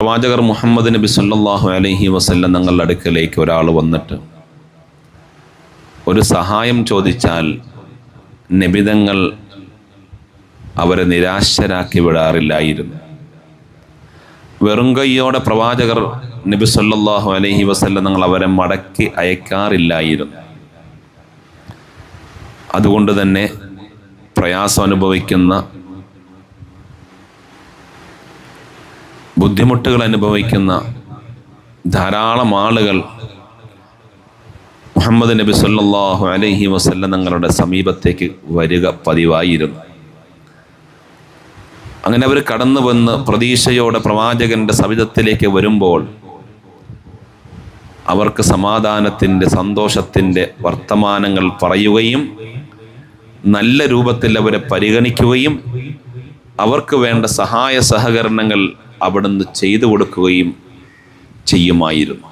പ്രവാചകർ മുഹമ്മദ് നബി സല്ലല്ലാഹു അലൈഹി വസല്ലം തങ്ങളുടെ അടുക്കലേക്ക് ഒരാൾ വന്നിട്ട് ഒരു സഹായം ചോദിച്ചാൽ നബിതങ്ങൾ അവരെ നിരാശരാക്കി വിടാറില്ലായിരുന്നു. വെറും കൈയോടെ പ്രവാചകർ നബി സല്ലല്ലാഹു അലൈഹി വസല്ലം തങ്ങൾ അവരെ മടക്കി അയക്കാറില്ലായിരുന്നു. അതുകൊണ്ട് തന്നെ പ്രയാസം അനുഭവിക്കുന്ന, ബുദ്ധിമുട്ടുകൾ അനുഭവിക്കുന്ന ധാരാളം ആളുകൾ മുഹമ്മദ് നബി സല്ലല്ലാഹു അലൈഹി വസല്ലം തങ്ങളുടെ സമീപത്തേക്ക് വരിക പതിവായിരുന്നു. അങ്ങനെ അവർ കടന്നു വന്ന് പ്രതീക്ഷയോടെ പ്രവാചകന്റെ സവിധത്തിലേക്ക് വരുമ്പോൾ അവർക്ക് സമാധാനത്തിൻ്റെ, സന്തോഷത്തിൻ്റെ വർത്തമാനങ്ങൾ പറയുകയും നല്ല രൂപത്തിൽ അവരെ പരിഗണിക്കുകയും അവർക്ക് വേണ്ട സഹായ സഹകരണങ്ങൾ അവിടുന്ന് ചെയ്തു കൊടുക്കുകയും ചെയ്യുമായിരുന്നു.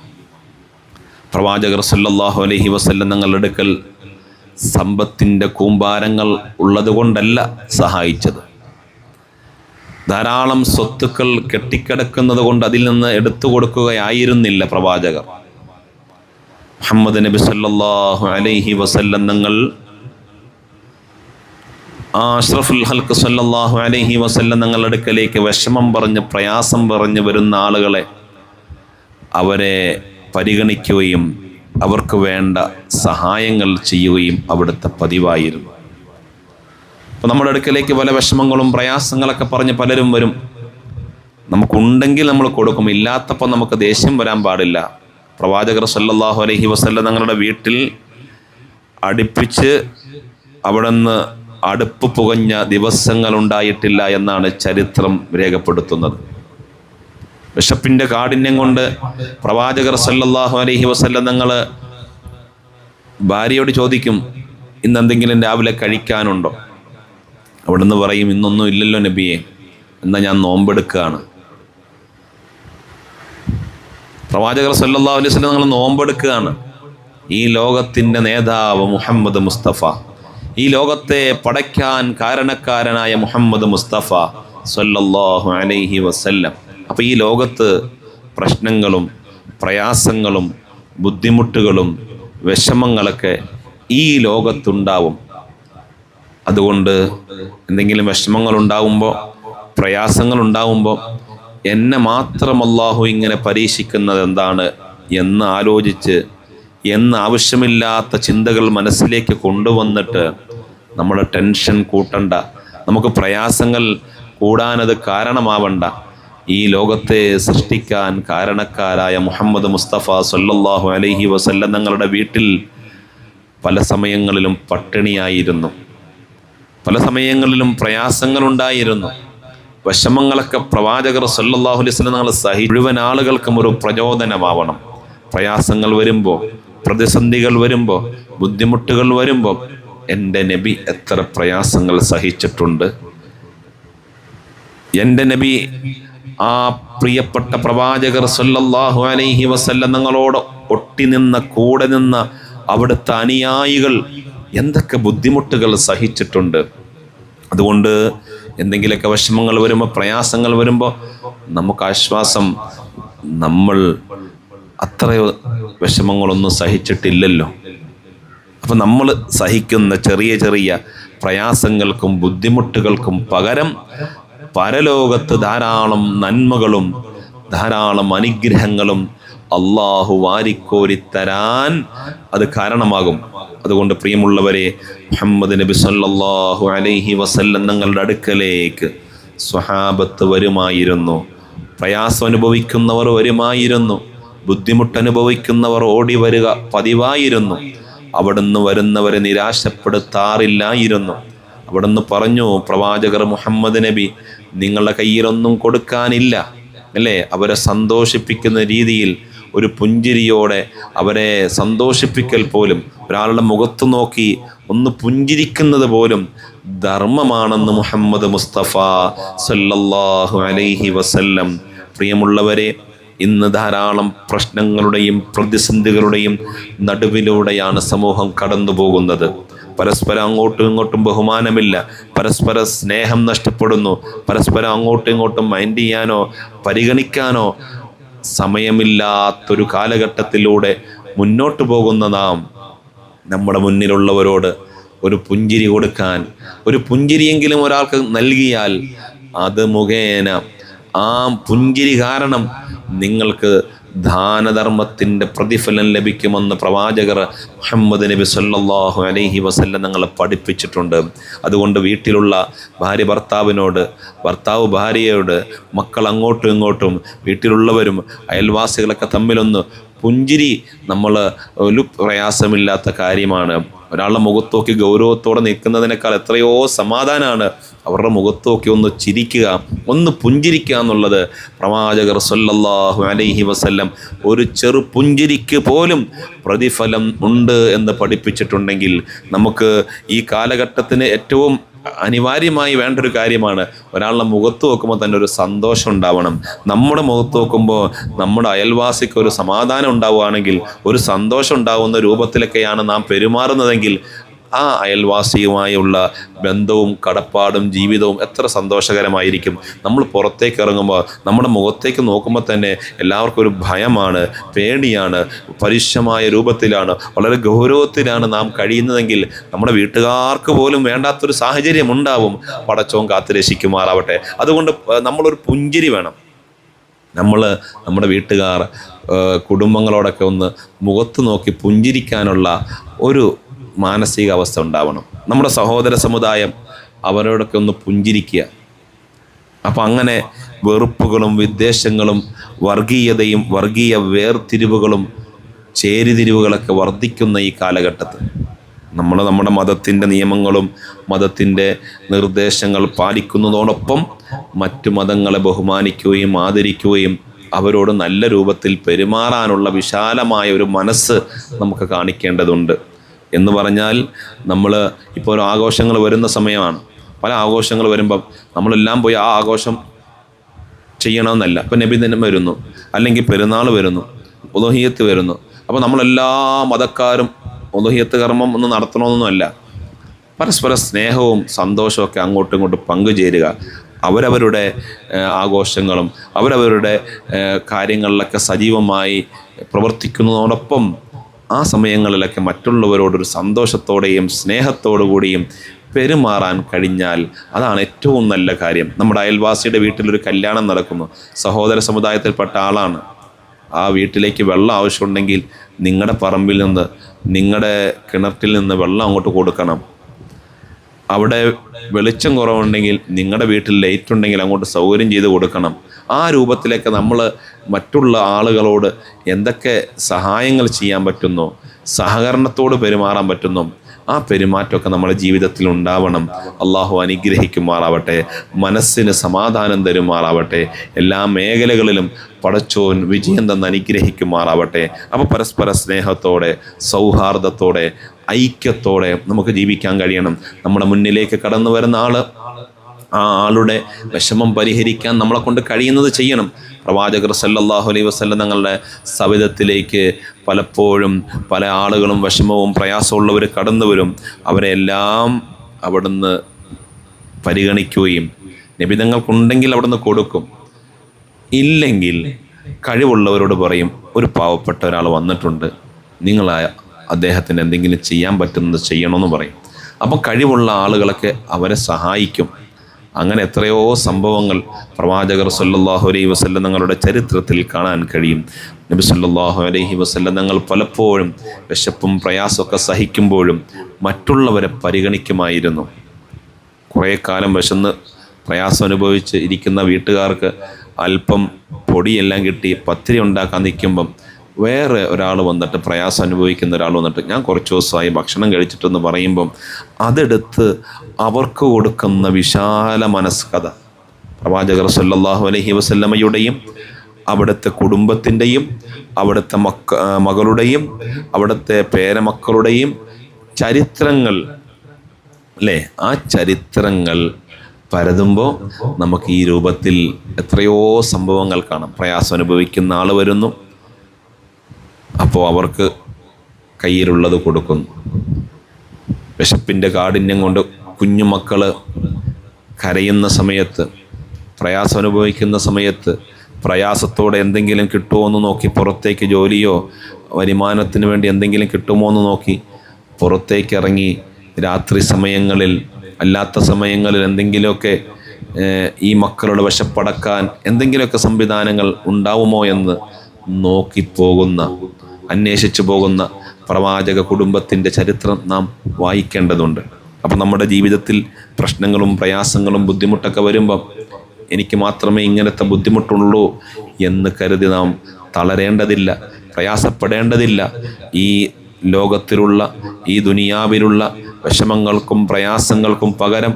പ്രവാചകർ സല്ലല്ലാഹു അലൈഹി വസല്ലം തങ്ങളുടെ അടുക്കൽ സമ്പത്തിൻ്റെ കൂമ്പാരങ്ങൾ ഉള്ളതുകൊണ്ടല്ല സഹായിച്ചത്. ധാരാളം സ്വത്തുക്കൾ കെട്ടിക്കിടക്കുന്നത് കൊണ്ട് അതിൽ നിന്ന് എടുത്തു കൊടുക്കുകയായിരുന്നില്ല പ്രവാചകർ. മുഹമ്മദ് നബി സല്ലല്ലാഹു അലൈഹി വസല്ലം തങ്ങൾ അഷ്റഫുൽ ഖൽഖ് സല്ലല്ലാഹു അലൈഹി വസല്ലം തങ്ങളുടെ അടുക്കലേക്ക് വിഷമം പറഞ്ഞ്, പ്രയാസം പറഞ്ഞ് വരുന്ന ആളുകളെ അവരെ പരിഗണിക്കുകയും അവർക്ക് വേണ്ട സഹായങ്ങൾ ചെയ്യുകയും അവിടുത്തെ പതിവായിരുന്നു. അപ്പോൾ നമ്മുടെ അടുക്കലേക്ക് പല വിഷമങ്ങളും പ്രയാസങ്ങളൊക്കെ പറഞ്ഞ് പലരും വരും. നമുക്കുണ്ടെങ്കിൽ നമ്മൾ കൊടുക്കും, ഇല്ലാത്തപ്പോൾ നമുക്ക് ദേഷ്യം വരാൻ പാടില്ല. പ്രവാചകർ സല്ലല്ലാഹു അലൈഹി വസല്ലം തങ്ങളുടെ വീട്ടിൽ അടുപ്പിച്ച് അവിടുന്ന് അടുപ്പ് പുകഞ്ഞ ദിവസങ്ങൾ ഉണ്ടായിട്ടില്ല എന്നാണ് ചരിത്രം രേഖപ്പെടുത്തുന്നത്. വിശപ്പിൻ്റെ കാഠിന്യം കൊണ്ട് പ്രവാചകർ സല്ലല്ലാഹു അലൈഹി വസല്ലം തങ്ങൾ ഭാര്യയോട് ചോദിക്കും, ഇന്ന് എന്തെങ്കിലും രാവിലെ കഴിക്കാനുണ്ടോ? അവിടുന്ന് പറയും, ഇന്നൊന്നും ഇല്ലല്ലോ നബിയെ, എന്നാൽ ഞാൻ നോമ്പെടുക്കുകയാണ്. പ്രവാചകർ സല്ലല്ലാഹു അലൈഹി വസല്ലം തങ്ങൾ നോമ്പെടുക്കുകയാണ്. ഈ ലോകത്തിൻ്റെ നേതാവ് മുഹമ്മദ് മുസ്തഫ, ഈ ലോകത്തെ പടയ്ക്കാൻ കാരണക്കാരനായ മുഹമ്മദ് മുസ്തഫ സല്ലല്ലാഹു അലൈഹി വസല്ലം. അപ്പോൾ ഈ ലോകത്ത് പ്രശ്നങ്ങളും പ്രയാസങ്ങളും ബുദ്ധിമുട്ടുകളും വിഷമങ്ങളൊക്കെ ഈ ലോകത്തുണ്ടാവും. അതുകൊണ്ട് എന്തെങ്കിലും വിഷമങ്ങൾ ഉണ്ടാവുമ്പോൾ, പ്രയാസങ്ങൾ ഉണ്ടാവുമ്പോൾ എന്നെ മാത്രം അല്ലാഹു ഇങ്ങനെ പരീക്ഷിക്കുന്നത് എന്താണ് എന്ന് ആലോചിച്ച്, എന്ന് ആവശ്യമില്ലാത്ത ചിന്തകൾ മനസ്സിലേക്ക് കൊണ്ടുവന്നിട്ട് നമ്മുടെ ടെൻഷൻ കൂട്ടണ്ട, നമുക്ക് പ്രയാസങ്ങൾ കൂടാനത് കാരണമാവണ്ട. ഈ ലോകത്തെ സൃഷ്ടിക്കാൻ കാരണക്കാരായ മുഹമ്മദ് മുസ്തഫ സല്ലല്ലാഹു അലൈഹി വസല്ലം തങ്ങളുടെ വീട്ടിൽ പല സമയങ്ങളിലും പട്ടിണിയായിരുന്നു, പല സമയങ്ങളിലും പ്രയാസങ്ങളുണ്ടായിരുന്നു. വിഷമങ്ങളൊക്കെ പ്രവാചകർ സല്ലല്ലാഹു അലൈഹി വസല്ലം തങ്ങൾ മുഴുവൻ ആളുകൾക്കും ഒരു പ്രചോദനമാവണം. പ്രയാസങ്ങൾ വരുമ്പോൾ, പ്രതിസന്ധികൾ വരുമ്പോൾ, ബുദ്ധിമുട്ടുകൾ വരുമ്പോൾ എൻ്റെ നബി എത്ര പ്രയാസങ്ങൾ സഹിച്ചിട്ടുണ്ട്. എൻ്റെ നബി, ആ പ്രിയപ്പെട്ട പ്രവാചകർ സല്ലല്ലാഹു അലൈഹി വസല്ലം തങ്ങളോട് ഒട്ടി നിന്ന, കൂടെ നിന്ന അവിടുത്തെ അനുയായികൾ എന്തൊക്കെ ബുദ്ധിമുട്ടുകൾ സഹിച്ചിട്ടുണ്ട്. അതുകൊണ്ട് എന്തെങ്കിലുമൊക്കെ വിഷമങ്ങൾ വരുമ്പോൾ, പ്രയാസങ്ങൾ വരുമ്പോൾ നമുക്ക് ആശ്വാസം, നമ്മൾ അത്രയോ വിഷമങ്ങളൊന്നും സഹിച്ചിട്ടില്ലല്ലോ. അപ്പം നമ്മൾ സഹിക്കുന്ന ചെറിയ ചെറിയ പ്രയാസങ്ങൾക്കും ബുദ്ധിമുട്ടുകൾക്കും പകരം പരലോകത്ത് ധാരാളം നന്മകളും ധാരാളം അനുഗ്രഹങ്ങളും അള്ളാഹു വാരിക്കോരിത്തരാൻ അത് കാരണമാകും. അതുകൊണ്ട് പ്രിയമുള്ളവരെ, മുഹമ്മദ് നബി സല്ലല്ലാഹു അലൈഹി വസല്ലം തങ്ങളുടെ അടുക്കലേക്ക് സ്വഹാബത്ത് വരുമായിരുന്നു. പ്രയാസം അനുഭവിക്കുന്നവർ വരുമായിരുന്നു, ബുദ്ധിമുട്ടനുഭവിക്കുന്നവർ ഓടി വരിക പതിവായിരുന്നു. അവിടുന്ന് വരുന്നവരെ നിരാശപ്പെടുത്താറില്ലായിരുന്നു. അവിടുന്ന് പറഞ്ഞു, പ്രവാചകർ മുഹമ്മദ് നബി, നിങ്ങളുടെ കയ്യിലൊന്നും കൊടുക്കാനില്ല അല്ലേ? അവരെ സന്തോഷിപ്പിക്കുന്ന രീതിയിൽ ഒരു പുഞ്ചിരിയോടെ അവരെ സന്തോഷിപ്പിക്കൽ പോലും, ഒരാളുടെ മുഖത്ത് നോക്കി ഒന്ന് പുഞ്ചിരിക്കുന്നത് പോലും ധർമ്മമാണെന്ന് മുഹമ്മദ് മുസ്തഫ സല്ലല്ലാഹു അലൈഹി വസല്ലം. പ്രിയമുള്ളവരെ, ഇന്ന് ധാരാളം പ്രശ്നങ്ങളുടെയും പ്രതിസന്ധികളുടെയും നടുവിലൂടെയാണ് സമൂഹം കടന്നു പോകുന്നത്. പരസ്പരം അങ്ങോട്ടും ഇങ്ങോട്ടും ബഹുമാനമില്ല, പരസ്പര സ്നേഹം നഷ്ടപ്പെടുന്നു, പരസ്പരം അങ്ങോട്ടും ഇങ്ങോട്ടും മൈൻഡ് ചെയ്യാനോ പരിഗണിക്കാനോ സമയമില്ലാത്തൊരു കാലഘട്ടത്തിലൂടെ മുന്നോട്ട് പോകുന്ന നാം നമ്മുടെ മുന്നിലുള്ളവരോട് ഒരു പുഞ്ചിരി കൊടുക്കാൻ, ഒരു പുഞ്ചിരിയെങ്കിലും ഒരാൾക്ക് നൽകിയാൽ അത് മുഖേന ആ പുഞ്ചിരി കാരണം നിങ്ങൾക്ക് ദാനധർമ്മത്തിൻ്റെ പ്രതിഫലം ലഭിക്കുമെന്ന് പ്രവാചകർ മുഹമ്മദ് നബി സല്ലല്ലാഹു അലൈഹി വസല്ലം ഞങ്ങളെ പഠിപ്പിച്ചിട്ടുണ്ട്. അതുകൊണ്ട് വീട്ടിലുള്ള ഭാര്യ ഭർത്താവിനോട്, ഭർത്താവ് ഭാര്യയോട്, മക്കൾ അങ്ങോട്ടും ഇങ്ങോട്ടും, വീട്ടിലുള്ളവരും അയൽവാസികളൊക്കെ തമ്മിലൊന്ന് പുഞ്ചിരി നമ്മൾ ഒരു പ്രയാസമില്ലാത്ത കാര്യമാണ്. ഒരാളുടെ മുഖത്തോക്കി ഗൗരവത്തോടെ നിൽക്കുന്നതിനേക്കാൾ എത്രയോ സമാധാനമാണ് അവരുടെ മുഖത്തോക്കി ഒന്ന് ചിരിക്കുക, ഒന്ന് പുഞ്ചിരിക്കുക എന്നുള്ളത്. പ്രവാചകർ സല്ലല്ലാഹു അലൈഹി വസല്ലം ഒരു ചെറു പുഞ്ചിരിക്ക് പോലും പ്രതിഫലം ഉണ്ട് എന്ന് പഠിപ്പിച്ചിട്ടുണ്ടെങ്കിൽ നമുക്ക് ഈ കാലഘട്ടത്തിന് ഏറ്റവും അനിവാര്യമായി വേണ്ട ഒരു കാര്യമാണ് ഒരാളുടെ മുഖത്ത് നോക്കുമ്പോൾ തന്നെ ഒരു സന്തോഷം ഉണ്ടാവണം. നമ്മുടെ മുഖത്ത് നോക്കുമ്പോൾ നമ്മുടെ അയൽവാസിക്ക് ഒരു സമാധാനം ഉണ്ടാവുകയാണെങ്കിൽ, ഒരു സന്തോഷം ഉണ്ടാവുന്ന രൂപത്തിലൊക്കെയാണ് നാം പെരുമാറുന്നതെങ്കിൽ ആ അയൽവാസിയുമായുള്ള ബന്ധവും കടപ്പാടും ജീവിതവും എത്ര സന്തോഷകരമായിരിക്കും. നമ്മൾ പുറത്തേക്ക് ഇറങ്ങുമ്പോൾ നമ്മുടെ മുഖത്തേക്ക് നോക്കുമ്പോൾ തന്നെ എല്ലാവർക്കും ഒരു ഭയമാണ്, പേടിയാണ്, പരുഷമായ രൂപത്തിലാണ്, വളരെ ഗൗരവത്തിലാണ് നാം കഴിയുന്നതെങ്കിൽ നമ്മുടെ വീട്ടുകാർക്ക് പോലും വേണ്ടാത്തൊരു സാഹചര്യം ഉണ്ടാവും. പടച്ചോൻ കാത്തുരക്ഷിക്കുമാറാവട്ടെ. അതുകൊണ്ട് നമ്മളൊരു പുഞ്ചിരി വേണം. നമ്മുടെ വീട്ടുകാർ കുടുംബങ്ങളോടൊക്കെ ഒന്ന് മുഖത്ത് നോക്കി പുഞ്ചിരിക്കാനുള്ള ഒരു മാനസികാവസ്ഥ ഉണ്ടാവണം. നമ്മുടെ സഹോദര സമുദായം അവരോടൊക്കെ ഒന്ന് പുഞ്ചിരിക്കുക. അപ്പം അങ്ങനെ വെറുപ്പുകളും വിദ്വേഷങ്ങളും വർഗീയതയും വർഗീയ വേർതിരിവുകളും ചേരിതിരിവുകളൊക്കെ വർദ്ധിക്കുന്ന ഈ കാലഘട്ടത്തിൽ നമ്മുടെ മതത്തിൻ്റെ നിയമങ്ങളും മതത്തിൻ്റെ നിർദ്ദേശങ്ങൾ പാലിക്കുന്നതോടൊപ്പം മറ്റു മതങ്ങളെ ബഹുമാനിക്കുകയും ആദരിക്കുകയും അവരോട് നല്ല രൂപത്തിൽ പെരുമാറാനുള്ള വിശാലമായ ഒരു മനസ്സ് നമുക്ക് കാണിക്കേണ്ടതുണ്ട്. എന്ന് പറഞ്ഞാൽ നമ്മൾ ഇപ്പോൾ ഒരു ആഘോഷങ്ങൾ വരുന്ന സമയമാണ്. പല ആഘോഷങ്ങൾ വരുമ്പം നമ്മളെല്ലാം പോയി ആ ആഘോഷം ചെയ്യണമെന്നല്ല. ഇപ്പം നബിദിനം വരുന്നു, അല്ലെങ്കിൽ പെരുന്നാൾ വരുന്നു, ഉദഹിയത്ത് വരുന്നു. അപ്പോൾ നമ്മളെല്ലാ മതക്കാരും ഉദഹിയത്ത് കർമ്മം ഒന്ന് നടത്തണമെന്നൊന്നുമല്ല. പരസ്പര സ്നേഹവും സന്തോഷമൊക്കെ അങ്ങോട്ടും ഇങ്ങോട്ടും പങ്കുചേരുക. അവരവരുടെ ആഘോഷങ്ങളും അവരവരുടെ കാര്യങ്ങളിലൊക്കെ സജീവമായി പ്രവർത്തിക്കുന്നതോടൊപ്പം ആ സമയങ്ങളിലൊക്കെ മറ്റുള്ളവരോടൊരു സന്തോഷത്തോടെയും സ്നേഹത്തോടു കൂടിയും പെരുമാറാൻ കഴിഞ്ഞാൽ അതാണ് ഏറ്റവും നല്ല കാര്യം. നമ്മുടെ അയൽവാസിയുടെ വീട്ടിലൊരു കല്യാണം നടക്കുന്നു, സഹോദര സമുദായത്തിൽപ്പെട്ട ആളാണ്. ആ വീട്ടിലേക്ക് വെള്ളം ആവശ്യമുണ്ടെങ്കിൽ നിങ്ങളുടെ പറമ്പിൽ നിന്ന്, നിങ്ങളുടെ കിണറ്റിൽ നിന്ന് വെള്ളം അങ്ങോട്ട് കൊടുക്കണം. അവിടെ വെളിച്ചം കുറവുണ്ടെങ്കിൽ നിങ്ങളുടെ വീട്ടിൽ ലൈറ്റ് ഉണ്ടെങ്കിൽ അങ്ങോട്ട് സൗകര്യം ചെയ്ത് കൊടുക്കണം. ആ രൂപത്തിലേക്ക് നമ്മൾ മറ്റുള്ള ആളുകളോട് എന്തൊക്കെ സഹായങ്ങൾ ചെയ്യാൻ പറ്റുന്നോ, സഹകരണത്തോട് പെരുമാറാൻ പറ്റുന്നോ, ആ പെരുമാറ്റമൊക്കെ നമ്മുടെ ജീവിതത്തിൽ ഉണ്ടാവണം. അള്ളാഹു അനുഗ്രഹിക്കുമാറാവട്ടെ, മനസ്സിന് സമാധാനം തരുമാറാവട്ടെ, എല്ലാ മേഖലകളിലും പടച്ചോൻ വിജയം തന്ന് അനുഗ്രഹിക്കുമാറാവട്ടെ. അപ്പോൾ പരസ്പര സ്നേഹത്തോടെ, സൗഹാർദ്ദത്തോടെ, ഐക്യത്തോടെ നമുക്ക് ജീവിക്കാൻ കഴിയണം. നമ്മുടെ മുന്നിലേക്ക് കടന്നു വരുന്ന ആ ആളുടെ വിഷമം പരിഹരിക്കാൻ നമ്മളെ കൊണ്ട് കഴിയുന്നത് ചെയ്യണം. പ്രവാചകർ സല്ലല്ലാഹു അലൈഹി വസല്ലം തങ്ങളുടെ സവിധത്തിലേക്ക് പലപ്പോഴും പല ആളുകളും വിഷമവും പ്രയാസമുള്ളവർ കടന്നു വരും. അവരെല്ലാം അവിടുന്ന് പരിഗണിക്കുകയും നിബിധങ്ങൾക്കുണ്ടെങ്കിൽ അവിടുന്ന് കൊടുക്കും, ഇല്ലെങ്കിൽ കഴിവുള്ളവരോട് പറയും, ഒരു പാവപ്പെട്ട ഒരാൾ വന്നിട്ടുണ്ട്, നിങ്ങൾ അദ്ദേഹത്തിന് എന്തെങ്കിലും ചെയ്യാൻ പറ്റുന്നത് ചെയ്യണമെന്ന് പറയും. അപ്പം കഴിവുള്ള ആളുകളൊക്കെ അവരെ സഹായിക്കും. അങ്ങനെ എത്രയോ സംഭവങ്ങൾ പ്രവാചകർ സല്ലല്ലാഹു അലൈഹി വസല്ലം തങ്ങളുടെ ചരിത്രത്തിൽ കാണാൻ കഴിയും. നബി സല്ലല്ലാഹു അലൈഹി വസല്ലം തങ്ങൾ പലപ്പോഴും വിശപ്പും പ്രയാസമൊക്കെ സഹിക്കുമ്പോഴും മറ്റുള്ളവരെ പരിഗണിക്കുമായിരുന്നു. കുറേ കാലം വിശന്ന് പ്രയാസം അനുഭവിച്ച് ഇരിക്കുന്ന വീട്ടുകാർക്ക് അല്പം പൊടിയെല്ലാം കിട്ടി പത്തിരി ഉണ്ടാക്കാൻ നിൽക്കുമ്പം വേറെ ഒരാൾ വന്നിട്ട്, പ്രയാസം അനുഭവിക്കുന്ന ഒരാൾ വന്നിട്ട്, ഞാൻ കുറച്ച് ദിവസമായി ഭക്ഷണം കഴിച്ചിട്ടെന്ന് പറയുമ്പം അതെടുത്ത് അവർക്ക് കൊടുക്കുന്ന വിശാല മനസ്കത പ്രവാചകർ സല്ലല്ലാഹു അലൈഹി വസല്ലമയുടെയും അവിടുത്തെ കുടുംബത്തിൻ്റെയും അവിടുത്തെ മകളുടെയും അവിടുത്തെ പേരമക്കളുടെയും ചരിത്രങ്ങൾ അല്ലേ, ആ ചരിത്രങ്ങൾ പരതുമ്പോൾ നമുക്ക് ഈ രൂപത്തിൽ എത്രയോ സംഭവങ്ങൾ കാണാം. പ്രയാസം അനുഭവിക്കുന്ന ആൾ വരുന്നു, അപ്പോൾ അവർക്ക് കയ്യിലുള്ളത് കൊടുക്കുന്നു. വിശപ്പിൻ്റെ കാഠിന്യം കൊണ്ട് കുഞ്ഞുമക്കൾ കരയുന്ന സമയത്ത്, പ്രയാസം അനുഭവിക്കുന്ന സമയത്ത്, പ്രയാസത്തോടെ എന്തെങ്കിലും കിട്ടുമോ എന്ന് നോക്കി പുറത്തേക്ക് ജോലിയോ വരുമാനത്തിന് വേണ്ടി എന്തെങ്കിലും കിട്ടുമോ എന്ന് നോക്കി പുറത്തേക്ക് ഇറങ്ങി രാത്രി സമയങ്ങളിൽ, അല്ലാത്ത സമയങ്ങളിൽ എന്തെങ്കിലുമൊക്കെ ഈ മക്കളുടെ വിശപ്പടക്കാൻ എന്തെങ്കിലുമൊക്കെ സംവിധാനങ്ങൾ ഉണ്ടാവുമോ എന്ന് നോക്കിപ്പോകുന്ന, അന്വേഷിച്ചു പോകുന്ന പ്രവാചക കുടുംബത്തിൻ്റെ ചരിത്രം നാം വായിക്കേണ്ടതുണ്ട്. അപ്പം നമ്മുടെ ജീവിതത്തിൽ പ്രശ്നങ്ങളും പ്രയാസങ്ങളും ബുദ്ധിമുട്ടൊക്കെ വരുമ്പം എനിക്ക് മാത്രമേ ഇങ്ങനത്തെ ബുദ്ധിമുട്ടുള്ളൂ എന്ന് കരുതി നാം തളരേണ്ടതില്ല, പ്രയാസപ്പെടേണ്ടതില്ല. ഈ ലോകത്തിലുള്ള, ഈ ദുനിയാവിലുള്ള വിഷമങ്ങൾക്കും പ്രയാസങ്ങൾക്കും പകരം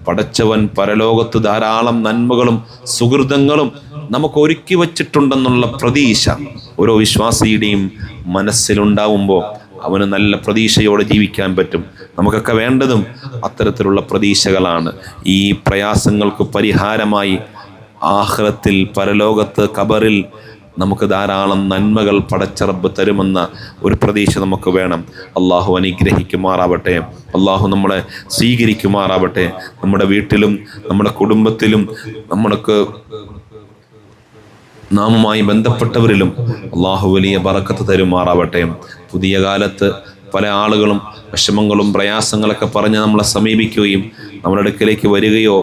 പടച്ചവൻ പരലോകത്ത് ധാരാളം നന്മകളും സുഹൃതങ്ങളും നമുക്ക് ഒരുക്കി വച്ചിട്ടുണ്ടെന്നുള്ള പ്രതീക്ഷ ഓരോ വിശ്വാസിയുടെയും മനസ്സിലുണ്ടാവുമ്പോൾ അവന് നല്ല പ്രതീക്ഷയോടെ ജീവിക്കാൻ പറ്റും. നമുക്കൊക്കെ വേണ്ടതും അത്തരത്തിലുള്ള പ്രതീക്ഷകളാണ്. ഈ പ്രയാസങ്ങൾക്ക് പരിഹാരമായി ആഖിറത്തിൽ, പരലോകത്ത്, ഖബറിൽ നമുക്ക് ധാരാളം നന്മകൾ പടച്ച റബ്ബ് തരുമെന്ന ഒരു പ്രതീക്ഷ നമുക്ക് വേണം. അള്ളാഹു അനുഗ്രഹിക്കുമാറാവട്ടെ, അള്ളാഹു നമ്മളെ സ്വീകരിക്കുമാറാവട്ടെ. നമ്മുടെ വീട്ടിലും നമ്മുടെ കുടുംബത്തിലും നമ്മൾക്ക് നാമുമായി ബന്ധപ്പെട്ടവരിലും അള്ളാഹു വലിയ ബറക്കത്ത് തരുമാറാവട്ടെ. പുതിയ കാലത്ത് പല ആളുകളും വിഷമങ്ങളും പ്രയാസങ്ങളൊക്കെ പറഞ്ഞ് നമ്മളെ സമീപിക്കുകയും നമ്മുടെ അടുക്കലേക്ക് വരികയോ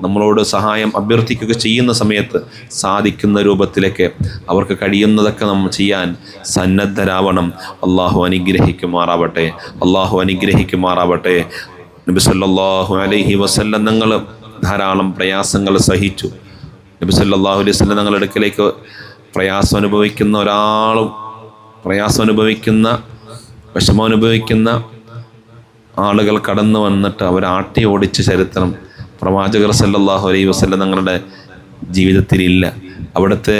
നമ്മളോട് സഹായം അഭ്യർത്ഥിക്കുകയോ ചെയ്യുന്ന സമയത്ത് സാധിക്കുന്ന രൂപത്തിലൊക്കെ അവർക്ക് കഴിയുന്നതൊക്കെ നമ്മൾ ചെയ്യാൻ സന്നദ്ധരാവണം. അള്ളാഹു അനുഗ്രഹിക്കുമാറാവട്ടെ, അള്ളാഹു അനുഗ്രഹിക്കുമാറാവട്ടെ. നബി സല്ലല്ലാഹു അലൈഹി വസല്ലം തങ്ങൾ ധാരാളം പ്രയാസങ്ങൾ സഹിച്ചു. നബി സല്ലല്ലാഹു അലൈഹി വസല്ലം തങ്ങളുടെ അടുക്കലേക്ക് പ്രയാസം അനുഭവിക്കുന്ന ഒരാളും, പ്രയാസം അനുഭവിക്കുന്ന, വിഷമം അനുഭവിക്കുന്ന ആളുകൾ കടന്നു വന്നിട്ട് അവരാട്ടി ഓടിച്ച ചരിത്രം പ്രവാചകർ സല്ലല്ലാഹു അലൈഹി വസല്ലം തങ്ങളുടെ ജീവിതത്തിലില്ല, അവിടുത്തെ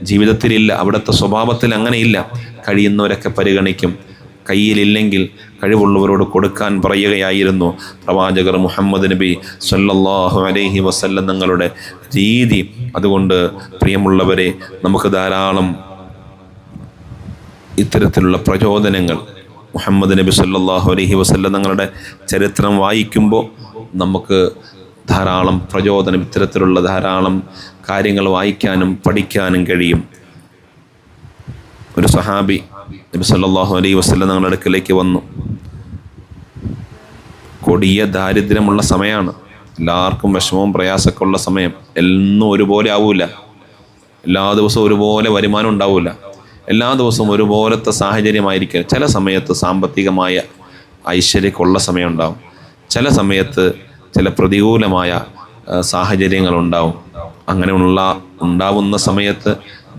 ജീവിതത്തിലില്ല, അവിടുത്തെ സ്വഭാവത്തിൽ അങ്ങനെയില്ല. കഴിയുന്നവരൊക്കെ പരിഗണിക്കും, കയ്യിലില്ലെങ്കിൽ കഴിവുള്ളവരോട് കൊടുക്കാൻ പറയുകയായിരുന്നു പ്രവാചകർ മുഹമ്മദ് നബി സല്ലല്ലാഹു അലൈഹി വസല്ലം തങ്ങളുടെ രീതി. അതുകൊണ്ട് പ്രിയമുള്ളവരെ, നമുക്ക് ധാരാളം ഇത്തരത്തിലുള്ള പ്രചോദനങ്ങൾ മുഹമ്മദ് നബി സല്ലല്ലാഹു അലൈഹി വസല്ലം തങ്ങളുടെ ചരിത്രം വായിക്കുമ്പോൾ നമുക്ക് ധാരാളം പ്രചോദനം, ഇത്തരത്തിലുള്ള ധാരാളം കാര്യങ്ങൾ വായിക്കാനും പഠിക്കാനും കഴിയും. ഒരു സഹാബി നബി സല്ലല്ലാഹു അലൈഹി വസല്ലം തങ്ങളുടെ അടുക്കലേക്ക് വന്നു. കൊടിയ ദാരിദ്ര്യമുള്ള സമയമാണ്, എല്ലാവർക്കും വിഷമവും പ്രയാസമൊക്കെ ഉള്ള സമയം. എന്നും ഒരുപോലെ ആവൂല, എല്ലാ ദിവസവും ഒരുപോലെ വരുമാനം ഉണ്ടാവില്ല, എല്ലാ ദിവസവും ഒരുപോലത്തെ സാഹചര്യമായിരിക്കും. ചില സമയത്ത് സാമ്പത്തികമായ ഐശ്വര്യമൊക്കെയുള്ള സമയം ഉണ്ടാവും, ചില സമയത്ത് ചില പ്രതികൂലമായ സാഹചര്യങ്ങളുണ്ടാവും. അങ്ങനെയുള്ള ഉണ്ടാവുന്ന സമയത്ത്,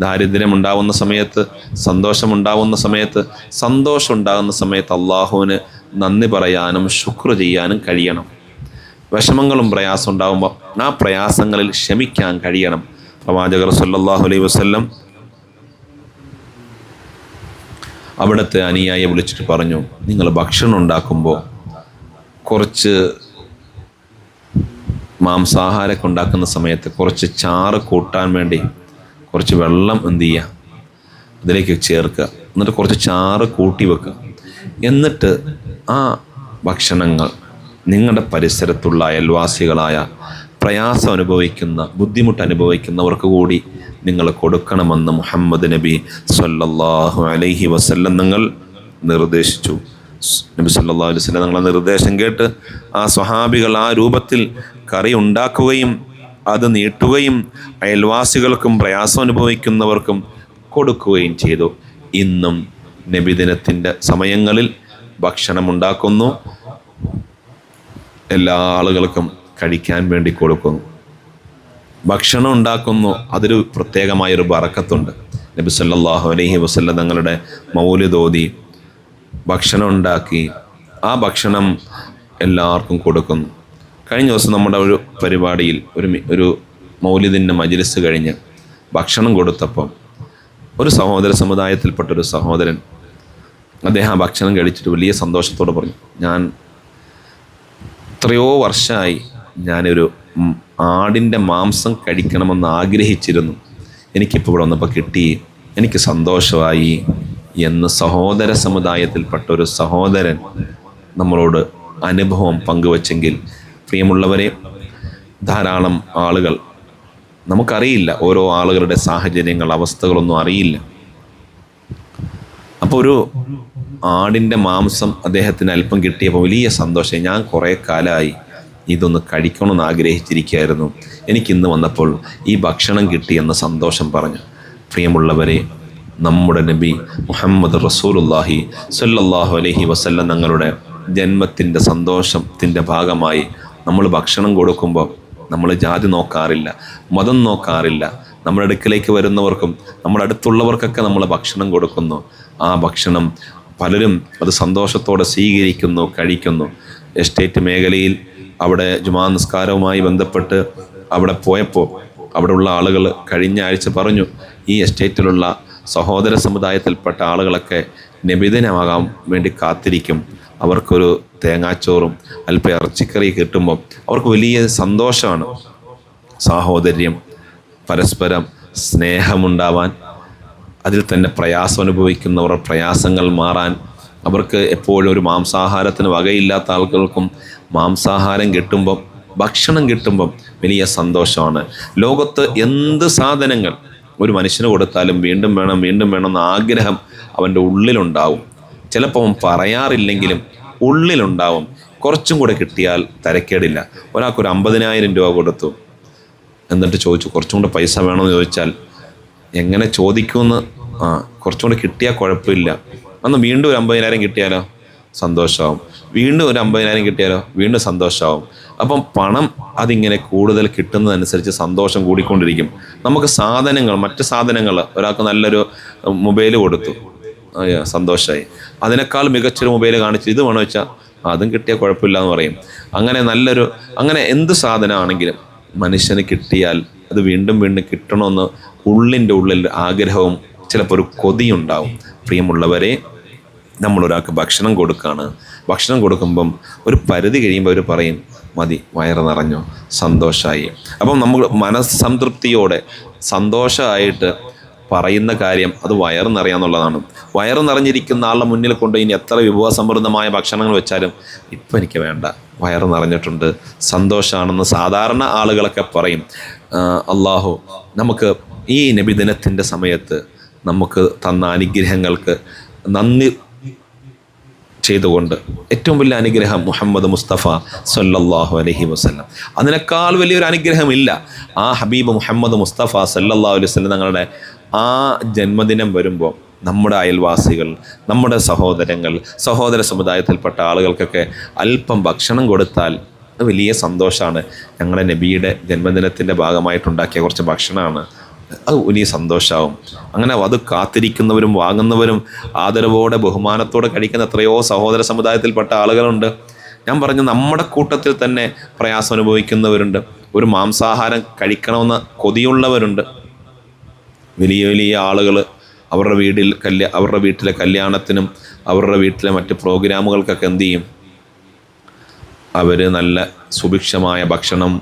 ദാരിദ്ര്യം ഉണ്ടാവുന്ന സമയത്ത്, സന്തോഷമുണ്ടാവുന്ന സമയത്ത്, സന്തോഷം ഉണ്ടാകുന്ന സമയത്ത് അള്ളാഹുവിന് നന്ദി പറയാനും ശുക്ർ ചെയ്യാനും കഴിയണം. വിഷമങ്ങളും പ്രയാസം ഉണ്ടാകുമ്പോൾ ആ പ്രയാസങ്ങളിൽ ക്ഷമിക്കാൻ കഴിയണം. പ്രവാചകർ സല്ലല്ലാഹു അലൈഹി വസല്ലം അവിടുത്തെ അനുയായിയെ വിളിച്ചിട്ട് പറഞ്ഞു, നിങ്ങൾ ഭക്ഷണം ഉണ്ടാക്കുമ്പോൾ കുറച്ച് മാംസാഹാരമൊക്കെ ഉണ്ടാക്കുന്ന സമയത്ത് കുറച്ച് ചാറ് കൂട്ടാൻ വേണ്ടി കുറച്ച് വെള്ളം എന്ത് ചെയ്യുക, അതിലേക്ക് ചേർക്കുക, എന്നിട്ട് കുറച്ച് ചാറ് കൂട്ടി വെക്കുക. എന്നിട്ട് ആ ഭക്ഷണങ്ങൾ നിങ്ങളുടെ പരിസരത്തുള്ള അയൽവാസികളായ പ്രയാസം അനുഭവിക്കുന്ന, ബുദ്ധിമുട്ട് അനുഭവിക്കുന്നവർക്ക് കൂടി നിങ്ങൾ കൊടുക്കണമെന്ന് മുഹമ്മദ് നബി സല്ലല്ലാഹു അലൈഹി വസല്ലം നിങ്ങൾ നിർദ്ദേശിച്ചു. നബി സല്ലല്ലാഹു അലൈഹി വസല്ലം നിങ്ങളുടെ നിർദ്ദേശം കേട്ട് ആ സ്വഹാബികൾ ആ രൂപത്തിൽ കറി ഉണ്ടാക്കുകയും അത് നീട്ടുകയും അയൽവാസികൾക്കും പ്രയാസം അനുഭവിക്കുന്നവർക്കും കൊടുക്കുകയും ചെയ്തു. ഇന്നും നബിദിനത്തിൻ്റെ സമയങ്ങളിൽ ഭക്ഷണം ഉണ്ടാക്കുന്നു, എല്ലാ ആളുകൾക്കും കഴിക്കാൻ വേണ്ടി കൊടുക്കുന്നു. ഭക്ഷണം ഉണ്ടാക്കുന്നു, അതൊരു പ്രത്യേകമായൊരു ബറക്കത്തുണ്ട്. നബി സല്ലല്ലാഹു അലൈഹി വസല്ലം തങ്ങളുടെ മൗലിദ് ഓതി ഭക്ഷണം ഉണ്ടാക്കി ആ ഭക്ഷണം എല്ലാവർക്കും കൊടുക്കുന്നു. കഴിഞ്ഞ ദിവസം നമ്മുടെ ഒരു പരിപാടിയിൽ ഒരു മൗലിദിൻ്റെ മജ്‌ലിസ് കഴിഞ്ഞ് ഭക്ഷണം കൊടുത്തപ്പം ഒരു സഹോദര സമുദായത്തിൽപ്പെട്ടൊരു സഹോദരൻ, അദ്ദേഹം ആ ഭക്ഷണം കഴിച്ചിട്ട് വലിയ സന്തോഷത്തോടെ പറഞ്ഞു, ഞാൻ എത്രയോ വർഷമായി ഞാനൊരു ആടിൻ്റെ മാംസം കഴിക്കണമെന്ന് ആഗ്രഹിച്ചിരുന്നു, എനിക്കിപ്പോൾ ഇവിടെ വന്നപ്പോൾ കിട്ടി, എനിക്ക് സന്തോഷമായി എന്ന് സഹോദര സമുദായത്തിൽപ്പെട്ട ഒരു സഹോദരൻ നമ്മളോട് അനുഭവം പങ്കുവച്ചെങ്കിൽ, പ്രിയമുള്ളവരെ, ധാരാളം ആളുകൾ, നമുക്കറിയില്ല ഓരോ ആളുകളുടെ സാഹചര്യങ്ങൾ, അവസ്ഥകളൊന്നും അറിയില്ല. അപ്പോൾ ഒരു ആടിൻ്റെ മാംസം അദ്ദേഹത്തിന് അല്പം കിട്ടിയപ്പോൾ വലിയ സന്തോഷം. ഞാൻ കുറേ കാലമായി ഇതൊന്ന് കഴിക്കണമെന്ന് ആഗ്രഹിച്ചിരിക്കുകയായിരുന്നു, എനിക്കിന്ന് വന്നപ്പോൾ ഈ ഭക്ഷണം കിട്ടിയെന്ന് സന്തോഷം പറഞ്ഞു. പ്രിയമുള്ളവരെ, നമ്മുടെ നബി മുഹമ്മദ് റസൂലുള്ളാഹി സ്വല്ലല്ലാഹു അലൈഹി വസല്ലം തങ്ങളുടെ ജന്മത്തിൻ്റെ സന്തോഷത്തിൻ്റെ ഭാഗമായി നമ്മൾ ഭക്ഷണം കൊടുക്കുമ്പോൾ നമ്മൾ ജാതി നോക്കാറില്ല, മതം നോക്കാറില്ല. നമ്മുടെ അടുക്കിലേക്ക് വരുന്നവർക്കും നമ്മുടെ അടുത്തുള്ളവർക്കൊക്കെ നമ്മൾ ഭക്ഷണം കൊടുക്കുന്നു. ആ ഭക്ഷണം പലരും അത് സന്തോഷത്തോടെ സ്വീകരിക്കുന്നു, കഴിക്കുന്നു. എസ്റ്റേറ്റ് മേഖലയിൽ അവിടെ ജുമാ നിസ്കാരവുമായി ബന്ധപ്പെട്ട് അവിടെ പോയപ്പോൾ അവിടെയുള്ള ആളുകൾ കഴിഞ്ഞ ആഴ്ച പറഞ്ഞു, ഈ എസ്റ്റേറ്റിലുള്ള സഹോദര സമുദായത്തിൽപ്പെട്ട ആളുകളൊക്കെ നബിദിനമാകാൻ വേണ്ടി കാത്തിരിക്കും. അവർക്കൊരു തേങ്ങാച്ചോറും അല്പം ഇറച്ചിക്കറി കിട്ടുമ്പോൾ അവർക്ക് വലിയ സന്തോഷമാണ്. സാഹോദര്യം, പരസ്പരം സ്നേഹമുണ്ടാവാൻ, അതിൽ തന്നെ പ്രയാസം അനുഭവിക്കുന്നവർ പ്രയാസങ്ങൾ മാറാൻ, അവർക്ക് എപ്പോഴും ഒരു മാംസാഹാരത്തിന് വകയില്ലാത്ത ആളുകൾക്കും മാംസാഹാരം കിട്ടുമ്പം, ഭക്ഷണം കിട്ടുമ്പം വലിയ സന്തോഷമാണ്. ലോകത്ത് എന്ത് സാധനങ്ങൾ ഒരു മനുഷ്യന് കൊടുത്താലും വീണ്ടും വേണം വീണ്ടും വേണം എന്ന ആഗ്രഹം അവൻ്റെ ഉള്ളിലുണ്ടാവും. ചിലപ്പോൾ അവൻ പറയാറില്ലെങ്കിലും ഉള്ളിലുണ്ടാവും. കുറച്ചും കൂടെ കിട്ടിയാൽ തരക്കേടില്ല. ഒരാൾക്കൊരു 50,000 രൂപ കൊടുത്തു, എന്നിട്ട് ചോദിച്ചു കുറച്ചും കൂടെ പൈസ വേണമെന്ന് ചോദിച്ചാൽ എങ്ങനെ ചോദിക്കുമെന്ന്, കുറച്ചും കൂടെ കിട്ടിയാൽ കുഴപ്പമില്ല, അന്ന് വീണ്ടും ഒരു 50,000 കിട്ടിയാലോ സന്തോഷമാവും, വീണ്ടും ഒരു 50,000 കിട്ടിയാലോ വീണ്ടും സന്തോഷമാവും. അപ്പം പണം അതിങ്ങനെ കൂടുതൽ കിട്ടുന്നതനുസരിച്ച് സന്തോഷം കൂടിക്കൊണ്ടിരിക്കും. നമുക്ക് സാധനങ്ങൾ, മറ്റ് സാധനങ്ങൾ, ഒരാൾക്ക് നല്ലൊരു മൊബൈൽ കൊടുത്തു, സന്തോഷമായി. അതിനേക്കാൾ മികച്ചൊരു മൊബൈൽ കാണിച്ച് ഇത് വേണമെന്ന് വെച്ചാൽ അതും കിട്ടിയാൽ കുഴപ്പമില്ല എന്ന് പറയും. അങ്ങനെ എന്ത് സാധനമാണെങ്കിലും മനുഷ്യന് കിട്ടിയാൽ അത് വീണ്ടും വീണ്ടും കിട്ടണമെന്ന് ഉള്ളിൻ്റെ ഉള്ളിൽ ആഗ്രഹവും ചിലപ്പോൾ ഒരു കൊതിയുണ്ടാവും. പ്രിയമുള്ളവരെ, നമ്മളൊരാൾക്ക് ഭക്ഷണം കൊടുക്കുകയാണ്. ഭക്ഷണം കൊടുക്കുമ്പം ഒരു പരിധി കഴിയുമ്പോൾ അവർ പറയും മതി, വയറ് നിറഞ്ഞോ, സന്തോഷമായി. അപ്പം നമ്മൾ മനസ്സംതൃപ്തിയോടെ സന്തോഷമായിട്ട് പറയുന്ന കാര്യം അത് വയറ് നിറയാന്നുള്ളതാണ്. വയറ് നിറഞ്ഞിരിക്കുന്ന ആളുടെ മുന്നിൽ കൊണ്ട് ഇനി എത്ര വിഭവസമൃദ്ധമായ ഭക്ഷണങ്ങൾ വെച്ചാലും ഇപ്പം എനിക്ക് വേണ്ട, വയറ് നിറഞ്ഞിട്ടുണ്ട്, സന്തോഷമാണെന്ന് സാധാരണ ആളുകളൊക്കെ പറയും. അള്ളാഹു നമുക്ക് ഈ നബിദിനത്തിൻ്റെ സമയത്ത് നമുക്ക് തന്ന അനുഗ്രഹങ്ങൾക്ക് നന്ദി ചെയ്തുകൊണ്ട്, ഏറ്റവും വലിയ അനുഗ്രഹം മുഹമ്മദ് മുസ്തഫ സല്ലല്ലാഹു അലൈഹി വസല്ലം, അതിനേക്കാൾ വലിയൊരു അനുഗ്രഹമില്ല. ആ ഹബീബ് മുഹമ്മദ് മുസ്തഫ സല്ലല്ലാഹു അലൈഹി വസല്ലം തങ്ങളുടെ ആ ജന്മദിനം വരുമ്പോൾ നമ്മുടെ അയൽവാസികൾ, നമ്മുടെ സഹോദരങ്ങൾ, സഹോദര സമുദായത്തിൽപ്പെട്ട ആളുകൾക്കൊക്കെ അല്പം ഭക്ഷണം കൊടുത്താൽ വലിയ സന്തോഷമാണ്. ഞങ്ങളുടെ നബിയുടെ ജന്മദിനത്തിൻ്റെ ഭാഗമായിട്ടുണ്ടാക്കിയ കുറച്ച് ഭക്ഷണമാണ്, അത് വലിയ സന്തോഷമാവും. അങ്ങനെ അത് കാത്തിരിക്കുന്നവരും വാങ്ങുന്നവരും ആദരവോടെ ബഹുമാനത്തോടെ കഴിക്കുന്ന എത്രയോ സഹോദര സമുദായത്തിൽപ്പെട്ട ആളുകളുണ്ട്. ഞാൻ പറഞ്ഞു, നമ്മുടെ കൂട്ടത്തിൽ തന്നെ പ്രയാസം അനുഭവിക്കുന്നവരുണ്ട്, ഒരു മാംസാഹാരം കഴിക്കണമെന്ന കൊതിയുള്ളവരുണ്ട്. വലിയ വലിയ ആളുകൾ അവരുടെ വീട്ടിലെ കല്യാണത്തിനും അവരുടെ വീട്ടിലെ മറ്റ് പ്രോഗ്രാമുകൾക്കൊക്കെ എന്തു ചെയ്യും, അവർ നല്ല സുഭിക്ഷമായ ഭക്ഷണം,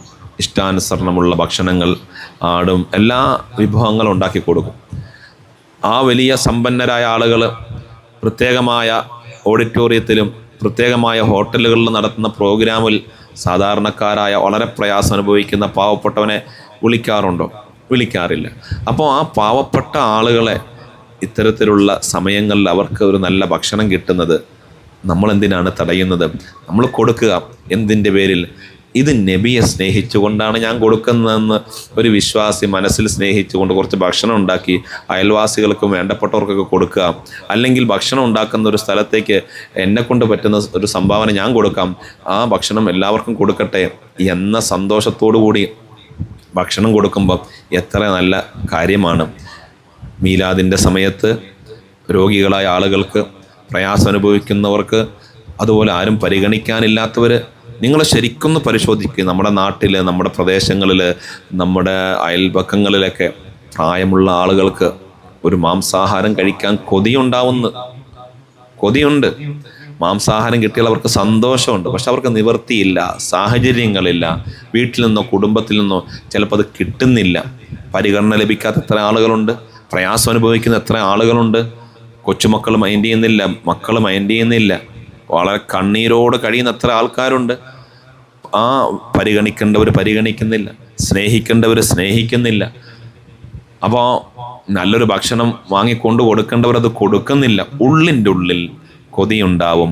ഇഷ്ടാനുസരണമുള്ള ഭക്ഷണങ്ങൾ, ആടും എല്ലാ വിഭവങ്ങളും ഉണ്ടാക്കി കൊടുക്കും. ആ വലിയ സമ്പന്നരായ ആളുകൾ പ്രത്യേകമായ ഓഡിറ്റോറിയത്തിലും പ്രത്യേകമായ ഹോട്ടലുകളിലും നടത്തുന്ന പ്രോഗ്രാമിൽ സാധാരണക്കാരായ വളരെ പ്രയാസം അനുഭവിക്കുന്ന പാവപ്പെട്ടവനെ വിളിക്കാറുണ്ടോ? വിളിക്കാറില്ല. അപ്പോൾ ആ പാവപ്പെട്ട ആളുകളെ ഇത്തരത്തിലുള്ള സമയങ്ങളിൽ അവർക്ക് ഒരു നല്ല ഭക്ഷണം കിട്ടുന്നത് നമ്മളെന്തിനാണ് തടയുന്നത്? നമ്മൾ കൊടുക്കുക. എന്തിൻ്റെ പേരിൽ? ഇത് നബിയെ സ്നേഹിച്ചുകൊണ്ടാണ് ഞാൻ കൊടുക്കുന്നതെന്ന് ഒരു വിശ്വാസി മനസ്സിൽ സ്നേഹിച്ചുകൊണ്ട് കുറച്ച് ഭക്ഷണം ഉണ്ടാക്കി അയൽവാസികൾക്കും വേണ്ടപ്പെട്ടവർക്കൊക്കെ കൊടുക്കുക. അല്ലെങ്കിൽ ഭക്ഷണം ഉണ്ടാക്കുന്ന ഒരു സ്ഥലത്തേക്ക് എന്നെക്കൊണ്ട് പറ്റുന്ന ഒരു സംഭാവന ഞാൻ കൊടുക്കാം, ആ ഭക്ഷണം എല്ലാവർക്കും കൊടുക്കട്ടെ എന്ന സന്തോഷത്തോടു കൂടി ഭക്ഷണം കൊടുക്കുമ്പോൾ എത്ര നല്ല കാര്യമാണ്. മീലാദിൻ്റെ സമയത്ത് രോഗികളായ ആളുകൾക്ക്, പ്രയാസം അനുഭവിക്കുന്നവർക്ക്, അതുപോലെ ആരും പരിഗണിക്കാനില്ലാത്തവർ, നിങ്ങൾ ശരിക്കൊന്ന് പരിശോധിക്കുക. നമ്മുടെ നാട്ടിൽ, നമ്മുടെ പ്രദേശങ്ങളിൽ, നമ്മുടെ അയൽപക്കങ്ങളിലൊക്കെ പ്രായമുള്ള ആളുകൾക്ക് ഒരു മാംസാഹാരം കഴിക്കാൻ കൊതിയുണ്ട്. മാംസാഹാരം കിട്ടിയാൽ അവർക്ക് സന്തോഷമുണ്ട്. പക്ഷെ അവർക്ക് നിവൃത്തിയില്ല, സാഹചര്യങ്ങളില്ല, വീട്ടിൽ നിന്നോ കുടുംബത്തിൽ നിന്നോ ചിലപ്പോൾ അത് കിട്ടുന്നില്ല. പരിഗണന ലഭിക്കാത്ത എത്ര ആളുകളുണ്ട്, പ്രയാസം അനുഭവിക്കുന്ന എത്ര ആളുകളുണ്ട്. കൊച്ചുമക്കൾ മൈൻഡ് ചെയ്യുന്നില്ല, മക്കൾ മൈൻഡ് ചെയ്യുന്നില്ല. വളരെ കണ്ണീരോട് കഴിയുന്ന എത്ര ആൾക്കാരുണ്ട്. ആ പരിഗണിക്കേണ്ടവർ പരിഗണിക്കുന്നില്ല, സ്നേഹിക്കേണ്ടവർ സ്നേഹിക്കുന്നില്ല. അപ്പോൾ നല്ലൊരു ഭക്ഷണം വാങ്ങിക്കൊണ്ട് കൊടുക്കേണ്ടവർ അത് കൊടുക്കുന്നില്ല. ഉള്ളിൻ്റെ ഉള്ളിൽ കൊതിയുണ്ടാവും,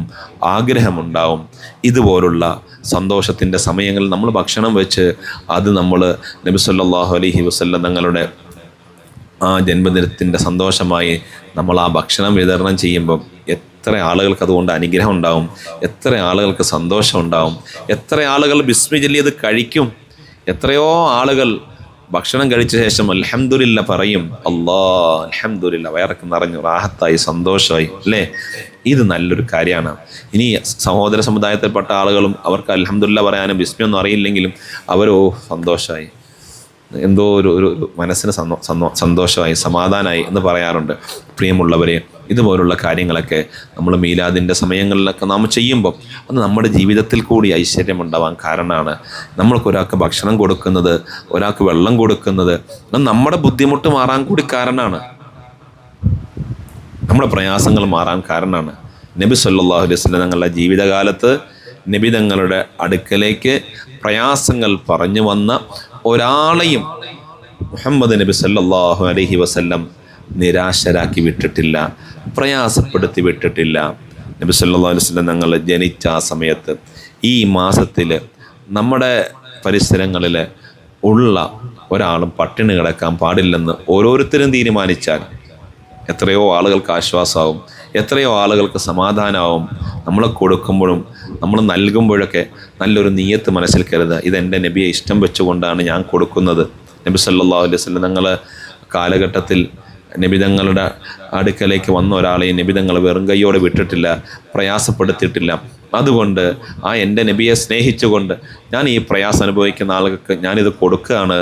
ആഗ്രഹമുണ്ടാവും. ഇതുപോലുള്ള സന്തോഷത്തിൻ്റെ സമയങ്ങളിൽ നമ്മൾ ഭക്ഷണം വെച്ച് അത് നമ്മൾ നബി സല്ലല്ലാഹു അലൈഹി വസല്ലം തങ്ങളുടെ ആ ജന്മദിനത്തിൻ്റെ സന്തോഷമായി നമ്മൾ ആ ഭക്ഷണം വിതരണം ചെയ്യുമ്പം എത്ര ആളുകൾക്ക് അതുകൊണ്ട് അനുഗ്രഹം ഉണ്ടാവും, എത്ര ആളുകൾക്ക് സന്തോഷം ഉണ്ടാവും, എത്ര ആളുകൾ ബിസ്മി ചൊല്ലിയത് കഴിക്കും, എത്രയോ ആളുകൾ ഭക്ഷണം കഴിച്ച ശേഷം അൽഹംദുലില്ലാ പറയും. അൽഹംദുലില്ലാ, വയറൊക്കെ നിറഞ്ഞു, റാഹത്തായി, സന്തോഷമായി, അല്ലേ? ഇത് നല്ലൊരു കാര്യമാണ്. ഇനി സഹോദര സമുദായത്തിൽപ്പെട്ട ആളുകളും അവർക്ക് അൽഹംദുലില്ലാ പറയാനും ബിസ്മിയൊന്നും അറിയില്ലെങ്കിലും അവരോ സന്തോഷമായി, എന്തോ ഒരു മനസ്സിന് സന്തോഷമായി, സമാധാനമായി എന്ന് പറയാറുണ്ട്. പ്രിയമുള്ളവരെ, ഇതുപോലുള്ള കാര്യങ്ങളൊക്കെ നമ്മൾ മീലാദിൻ്റെ സമയങ്ങളിലൊക്കെ നാം ചെയ്യുമ്പോൾ അത് നമ്മുടെ ജീവിതത്തിൽ കൂടി ഐശ്വര്യമുണ്ടാവാൻ കാരണമാണ്. നമ്മൾക്കൊരാൾക്ക് ഭക്ഷണം കൊടുക്കുന്നത്, ഒരാൾക്ക് വെള്ളം കൊടുക്കുന്നത് അത് നമ്മുടെ ബുദ്ധിമുട്ട് മാറാൻ കൂടി കാരണമാണ്, നമ്മുടെ പ്രയാസങ്ങൾ മാറാൻ കാരണമാണ്. നബി സല്ലല്ലാഹു അലൈഹി വസല്ലം തങ്ങളുടെ ജീവിതകാലത്ത് നബി തങ്ങളുടെ അടുക്കലേക്ക് പ്രയാസങ്ങൾ പറഞ്ഞു വന്ന ഒരാളെയും മുഹമ്മദ് നബി സല്ലല്ലാഹു അലൈഹി വസല്ലം നിരാശരാക്കി വിട്ടിട്ടില്ല, പ്രയാസപ്പെടുത്തി വിട്ടിട്ടില്ല. നബി സല്ലല്ലാഹു അലൈഹി വസല്ലം തങ്ങൾ ജനിച്ച ആ സമയത്ത് ഈ മാസത്തിൽ നമ്മുടെ പരിസരങ്ങളിൽ ഉള്ള ഒരാളും പട്ടിണി കിടക്കാൻ പാടില്ലെന്ന് ഓരോരുത്തരും തീരുമാനിച്ചാൽ എത്രയോ ആളുകൾക്ക് ആശ്വാസമാവും, എത്രയോ ആളുകൾക്ക് സമാധാനമാവും. നമ്മൾ കൊടുക്കുമ്പോഴും നമ്മൾ നൽകുമ്പോഴൊക്കെ നല്ലൊരു നിയ്യത്ത് മനസ്സിൽ കരുതുക, ഇതെൻ്റെ നബിയെ ഇഷ്ടം വെച്ചുകൊണ്ടാണ് ഞാൻ കൊടുക്കുന്നത്. നബി സല്ലല്ലാഹു അലൈഹി വസല്ലം തങ്ങൾ കാലഘട്ടത്തിൽ നബിതങ്ങളുടെ അടുക്കലേക്ക് വന്ന ഒരാളെയും നബിതങ്ങൾ വെറും കൈയോടെ വിട്ടിട്ടില്ല, പ്രയാസപ്പെടുത്തിയിട്ടില്ല. അതുകൊണ്ട് ആ എൻ്റെ നബിയെ സ്നേഹിച്ചുകൊണ്ട് ഞാൻ ഈ പ്രയാസം അനുഭവിക്കുന്ന ആളുകൾക്ക് ഞാനിത് കൊടുക്കുകയാണ്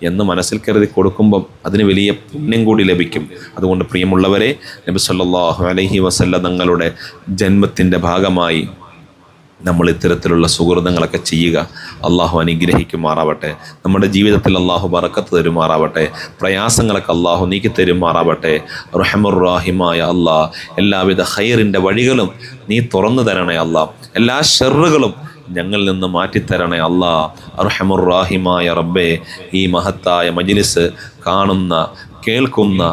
എന്ന് മനസ്സിൽ കരുതി കൊടുക്കുമ്പം അതിന് വലിയ പുണ്യം കൂടി ലഭിക്കും. അതുകൊണ്ട് പ്രിയമുള്ളവരെ, നബി സല്ലല്ലാഹു അലൈഹി വസല്ലം തങ്ങളുടെ ജന്മത്തിൻ്റെ ഭാഗമായി നമ്മൾ ഇത്തരത്തിലുള്ള സുഹൃതങ്ങളൊക്കെ ചെയ്യുക. അള്ളാഹു അനുഗ്രഹിക്കുമാറാവട്ടെ, നമ്മുടെ ജീവിതത്തിൽ അള്ളാഹു ബറക്കത്ത് തരുമാറാവട്ടെ, പ്രയാസങ്ങളൊക്കെ അള്ളാഹു നീക്കി തരുമാറാവട്ടെ. റഹ്മുർ റഹീമായ അള്ളാഹ്, എല്ലാവിധ ഖൈറിൻ്റെ വഴികളും നീ തുറന്നു തരണേ അള്ളാഹ്, എല്ലാ ഷർറുകളും ഞങ്ങളിൽ നിന്ന് മാറ്റിത്തരണേ അള്ളാഹ്. റഹ്മുർ റഹീമായ റബ്ബേ, ഈ മഹത്തായ മജ്ലിസ് കാണുന്ന, കേൾക്കുന്ന,